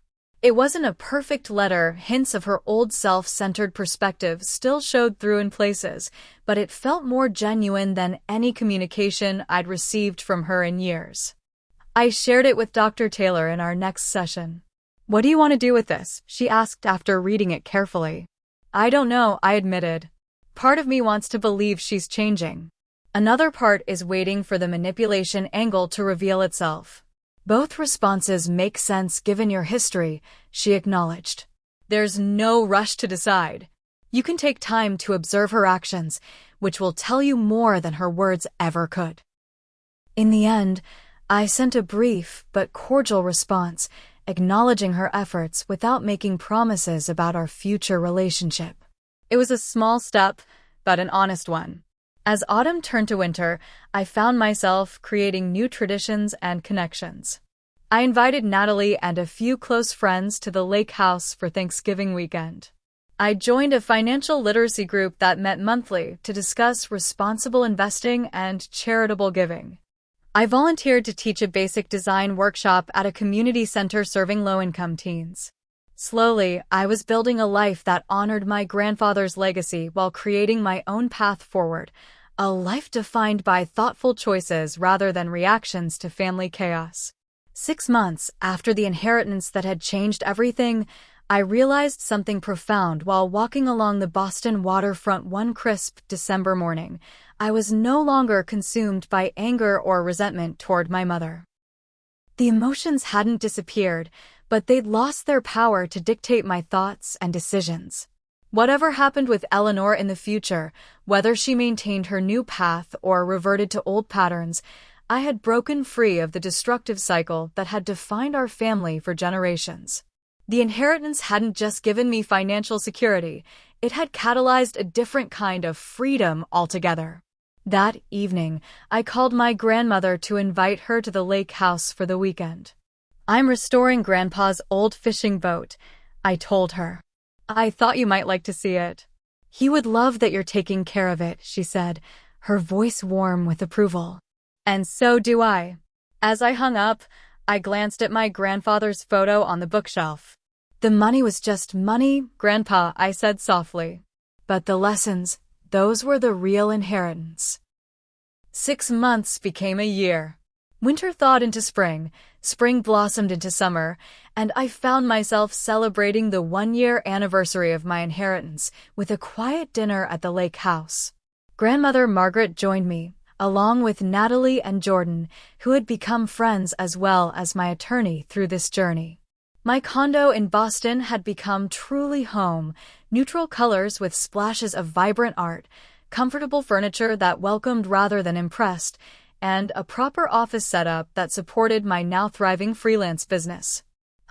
It wasn't a perfect letter. Hints of her old self-centered perspective still showed through in places, but it felt more genuine than any communication I'd received from her in years. I shared it with Dr. Taylor in our next session. "What do you want to do with this?" she asked after reading it carefully. "I don't know," I admitted. "Part of me wants to believe she's changing. Another part is waiting for the manipulation angle to reveal itself." "Both responses make sense given your history," she acknowledged. "There's no rush to decide. You can take time to observe her actions, which will tell you more than her words ever could." In the end, I sent a brief but cordial response, acknowledging her efforts without making promises about our future relationship. It was a small step, but an honest one. As autumn turned to winter, I found myself creating new traditions and connections. I invited Natalie and a few close friends to the lake house for Thanksgiving weekend. I joined a financial literacy group that met monthly to discuss responsible investing and charitable giving. I volunteered to teach a basic design workshop at a community center serving low-income teens. Slowly, I was building a life that honored my grandfather's legacy while creating my own path forward, a life defined by thoughtful choices rather than reactions to family chaos. 6 months after the inheritance that had changed everything, I realized something profound while walking along the Boston waterfront one crisp December morning. I was no longer consumed by anger or resentment toward my mother. The emotions hadn't disappeared, but they'd lost their power to dictate my thoughts and decisions. Whatever happened with Eleanor in the future, whether she maintained her new path or reverted to old patterns, I had broken free of the destructive cycle that had defined our family for generations. The inheritance hadn't just given me financial security, it had catalyzed a different kind of freedom altogether. That evening, I called my grandmother to invite her to the lake house for the weekend. "I'm restoring Grandpa's old fishing boat," I told her. "I thought you might like to see it." "He would love that you're taking care of it," she said, her voice warm with approval. "And so do I." As I hung up, I glanced at my grandfather's photo on the bookshelf. "The money was just money, Grandpa," I said softly. "But the lessons, those were the real inheritance." 6 months became a year. Winter thawed into spring, spring blossomed into summer, and I found myself celebrating the 1-year anniversary of my inheritance with a quiet dinner at the lake house. Grandmother Margaret joined me, along with Natalie and Jordan, who had become friends as well as my attorney through this journey. My condo in Boston had become truly home, neutral colors with splashes of vibrant art, comfortable furniture that welcomed rather than impressed, and a proper office setup that supported my now thriving freelance business.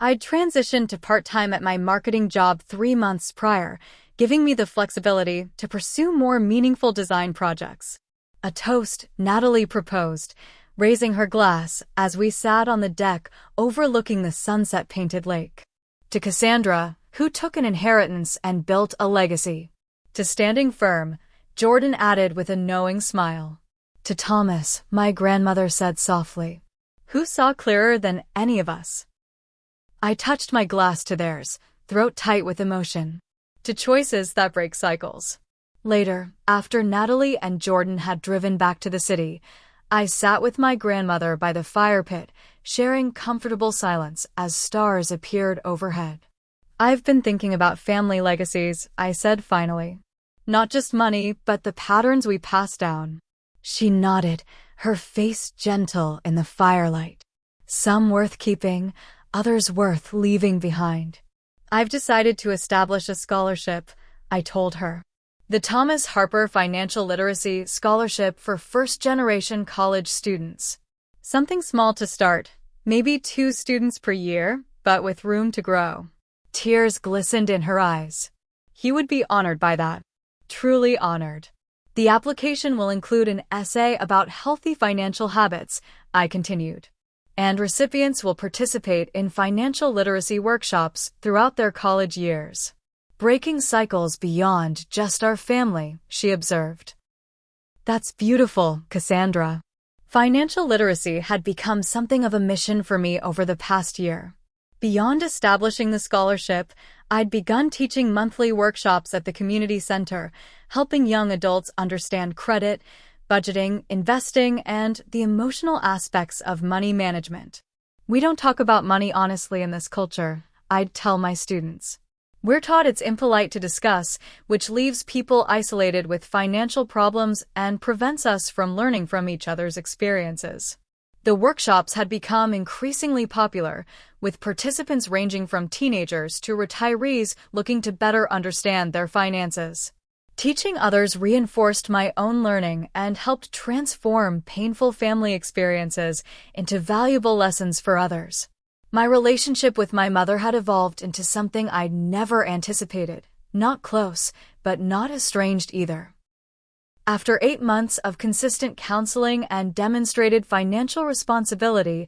I'd transitioned to part-time at my marketing job 3 months prior, giving me the flexibility to pursue more meaningful design projects. A toast, Natalie proposed, raising her glass as we sat on the deck overlooking the sunset-painted lake. To Cassandra, who took an inheritance and built a legacy. To standing firm, Jordan added with a knowing smile. To Thomas, my grandmother said softly, who saw clearer than any of us. I touched my glass to theirs, throat tight with emotion. To choices that break cycles. Later, after Natalie and Jordan had driven back to the city, I sat with my grandmother by the fire pit, sharing comfortable silence as stars appeared overhead. I've been thinking about family legacies, I said finally. Not just money, but the patterns we pass down. She nodded, her face gentle in the firelight. Some worth keeping, others worth leaving behind. I've decided to establish a scholarship, I told her. The Thomas Harper Financial Literacy Scholarship for first-generation college students. Something small to start, maybe 2 students per year, but with room to grow. Tears glistened in her eyes. He would be honored by that. Truly honored. The application will include an essay about healthy financial habits, I continued. And recipients will participate in financial literacy workshops throughout their college years. Breaking cycles beyond just our family, she observed. That's beautiful, Cassandra. Financial literacy had become something of a mission for me over the past year. Beyond establishing the scholarship, I'd begun teaching monthly workshops at the community center, helping young adults understand credit, budgeting, investing, and the emotional aspects of money management. We don't talk about money honestly in this culture, I'd tell my students. We're taught it's impolite to discuss, which leaves people isolated with financial problems and prevents us from learning from each other's experiences. The workshops had become increasingly popular, with participants ranging from teenagers to retirees looking to better understand their finances. Teaching others reinforced my own learning and helped transform painful family experiences into valuable lessons for others. My relationship with my mother had evolved into something I'd never anticipated. Not close, but not estranged either. After 8 months of consistent counseling and demonstrated financial responsibility,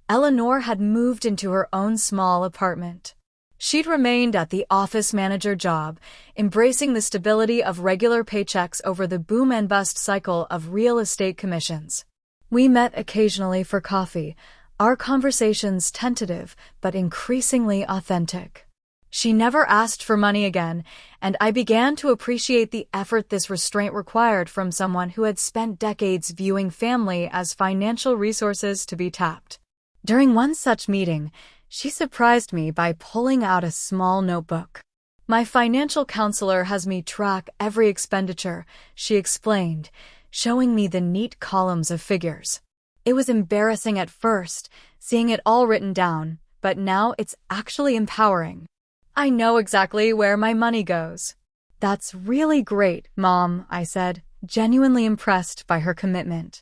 Eleanor had moved into her own small apartment. She'd remained at the office manager job, embracing the stability of regular paychecks over the boom and bust cycle of real estate commissions. We met occasionally for coffee, our conversations tentative but increasingly authentic. She never asked for money again, and I began to appreciate the effort this restraint required from someone who had spent decades viewing family as financial resources to be tapped. During one such meeting, she surprised me by pulling out a small notebook. My financial counselor has me track every expenditure, she explained, showing me the neat columns of figures. It was embarrassing at first, seeing it all written down, but now it's actually empowering. I know exactly where my money goes. That's really great, Mom, I said, genuinely impressed by her commitment.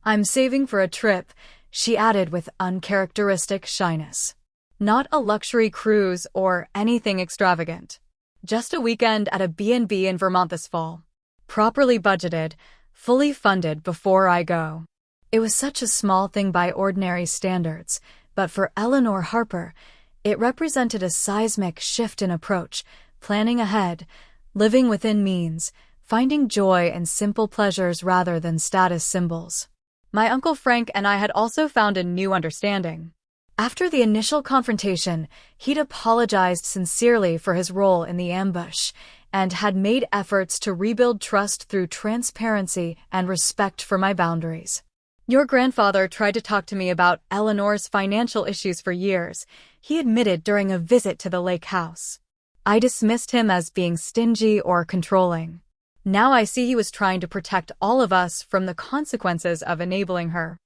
I'm saving for a trip, she added with uncharacteristic shyness. Not a luxury cruise or anything extravagant. Just a weekend at a B&B in Vermont this fall. Properly budgeted, fully funded before I go. It was such a small thing by ordinary standards, but for Eleanor Harper, it represented a seismic shift in approach, planning ahead, living within means, finding joy in simple pleasures rather than status symbols. My Uncle Frank and I had also found a new understanding. After the initial confrontation, he'd apologized sincerely for his role in the ambush and had made efforts to rebuild trust through transparency and respect for my boundaries. Your grandfather tried to talk to me about Eleanor's financial issues for years, he admitted during a visit to the lake house. I dismissed him as being stingy or controlling. Now I see he was trying to protect all of us from the consequences of enabling her.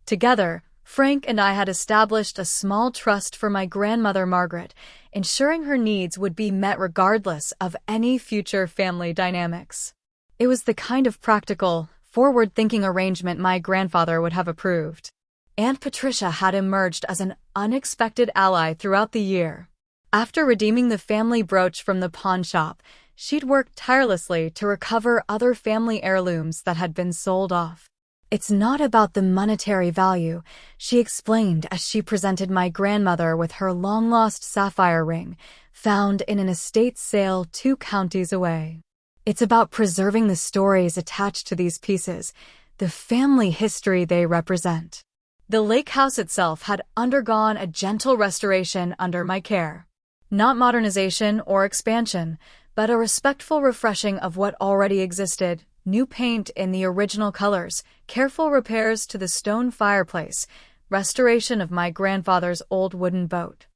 Together, Frank and I had established a small trust for my grandmother Margaret, ensuring her needs would be met regardless of any future family dynamics. It was the kind of practical, forward-thinking arrangement my grandfather would have approved. Aunt Patricia had emerged as an unexpected ally throughout the year. After redeeming the family brooch from the pawn shop, she'd worked tirelessly to recover other family heirlooms that had been sold off. "It's not about the monetary value," she explained as she presented my grandmother with her long-lost sapphire ring, found in an estate sale 2 counties away. "It's about preserving the stories attached to these pieces, the family history they represent." The lake house itself had undergone a gentle restoration under my care. Not modernization or expansion, but a respectful refreshing of what already existed. New paint in the original colors, careful repairs to the stone fireplace, restoration of my grandfather's old wooden boat.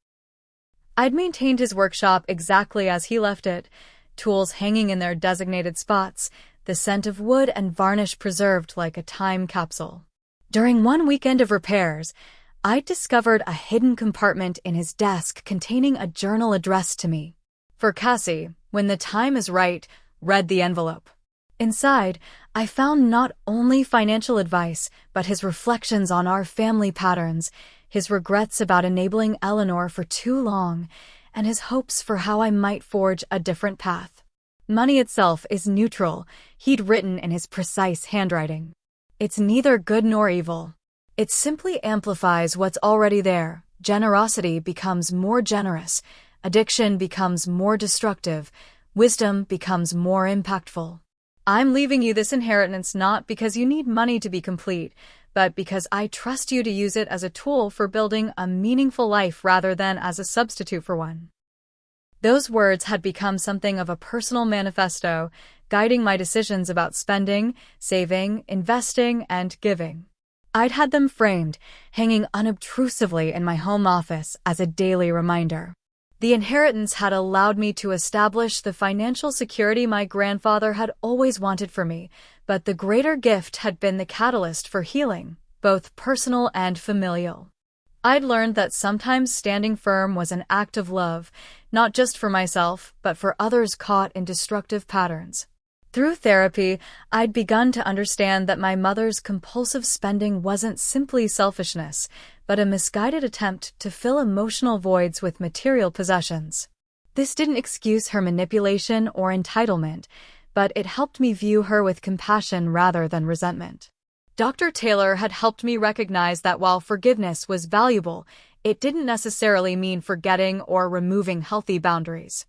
I'd maintained his workshop exactly as he left it, tools hanging in their designated spots, the scent of wood and varnish preserved like a time capsule. During one weekend of repairs, I discovered a hidden compartment in his desk containing a journal addressed to me. "For Cassie, when the time is right," read the envelope. Inside, I found not only financial advice, but his reflections on our family patterns, his regrets about enabling Eleanor for too long, and his hopes for how I might forge a different path. "Money itself is neutral," he'd written in his precise handwriting. "It's neither good nor evil. It simply amplifies what's already there. Generosity becomes more generous, addiction becomes more destructive, wisdom becomes more impactful. I'm leaving you this inheritance not because you need money to be complete, but because I trust you to use it as a tool for building a meaningful life rather than as a substitute for one." Those words had become something of a personal manifesto, guiding my decisions about spending, saving, investing, and giving. I'd had them framed, hanging unobtrusively in my home office as a daily reminder. The inheritance had allowed me to establish the financial security my grandfather had always wanted for me, but the greater gift had been the catalyst for healing, both personal and familial. I'd learned that sometimes standing firm was an act of love, not just for myself, but for others caught in destructive patterns. Through therapy, I'd begun to understand that my mother's compulsive spending wasn't simply selfishness, but a misguided attempt to fill emotional voids with material possessions. This didn't excuse her manipulation or entitlement, but it helped me view her with compassion rather than resentment. Dr. Taylor had helped me recognize that while forgiveness was valuable, it didn't necessarily mean forgetting or removing healthy boundaries.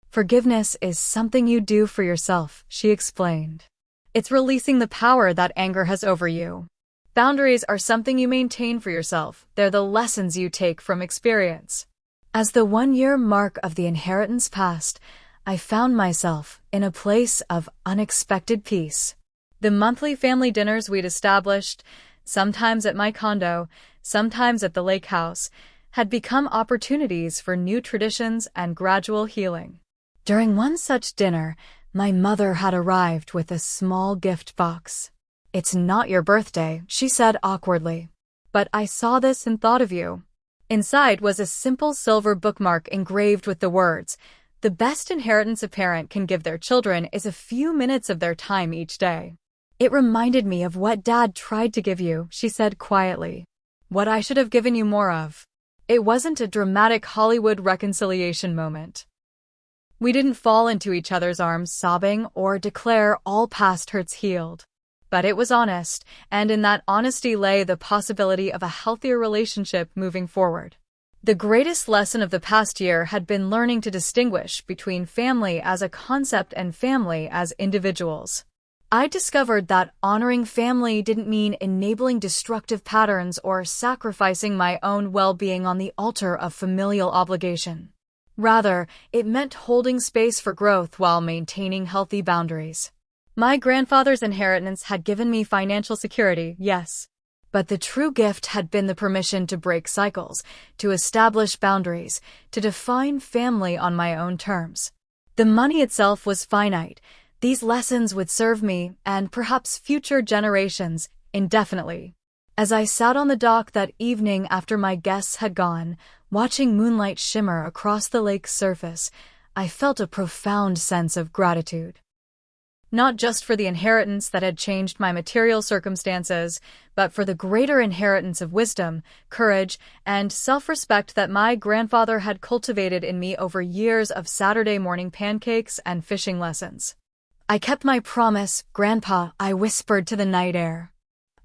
"Forgiveness is something you do for yourself," she explained. "It's releasing the power that anger has over you. Boundaries are something you maintain for yourself. They're the lessons you take from experience." As the 1-year mark of the inheritance passed, I found myself in a place of unexpected peace. The monthly family dinners we'd established, sometimes at my condo, sometimes at the lake house, had become opportunities for new traditions and gradual healing. During one such dinner, my mother had arrived with a small gift box. "It's not your birthday," she said awkwardly, "but I saw this and thought of you." Inside was a simple silver bookmark engraved with the words, "The best inheritance a parent can give their children is a few minutes of their time each day." "It reminded me of what Dad tried to give you," she said quietly. "What I should have given you more of." It wasn't a dramatic Hollywood reconciliation moment. We didn't fall into each other's arms sobbing or declare all past hurts healed. But it was honest, and in that honesty lay the possibility of a healthier relationship moving forward. The greatest lesson of the past year had been learning to distinguish between family as a concept and family as individuals. I discovered that honoring family didn't mean enabling destructive patterns or sacrificing my own well-being on the altar of familial obligation. Rather, it meant holding space for growth while maintaining healthy boundaries. My grandfather's inheritance had given me financial security, yes. But the true gift had been the permission to break cycles, to establish boundaries, to define family on my own terms. The money itself was finite. These lessons would serve me, and perhaps future generations, indefinitely. As I sat on the dock that evening after my guests had gone, watching moonlight shimmer across the lake's surface, I felt a profound sense of gratitude. not just for the inheritance that had changed my material circumstances, but for the greater inheritance of wisdom, courage, and self-respect that my grandfather had cultivated in me over years of Saturday morning pancakes and fishing lessons. "I kept my promise, Grandpa," I whispered to the night air.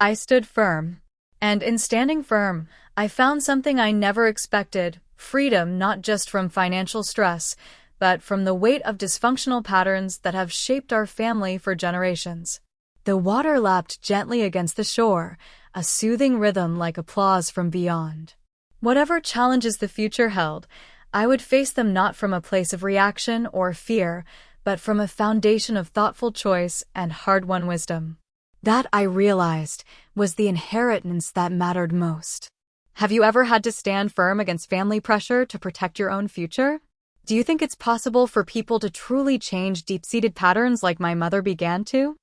I stood firm. And in standing firm, I found something I never expected: freedom, not just from financial stress, but from the weight of dysfunctional patterns that have shaped our family for generations. The water lapped gently against the shore, a soothing rhythm like applause from beyond. Whatever challenges the future held, I would face them not from a place of reaction or fear, but from a foundation of thoughtful choice and hard-won wisdom. That, I realized, was the inheritance that mattered most. Have you ever had to stand firm against family pressure to protect your own future? Do you think it's possible for people to truly change deep-seated patterns like my mother began to?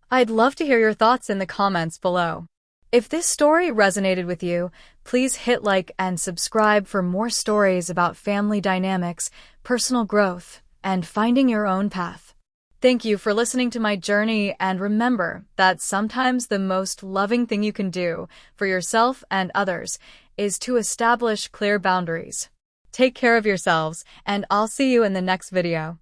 I'd love to hear your thoughts in the comments below. If this story resonated with you, please hit like and subscribe for more stories about family dynamics, personal growth, and finding your own path. Thank you for listening to my journey, and remember that sometimes the most loving thing you can do for yourself and others is to establish clear boundaries. Take care of yourselves, and I'll see you in the next video.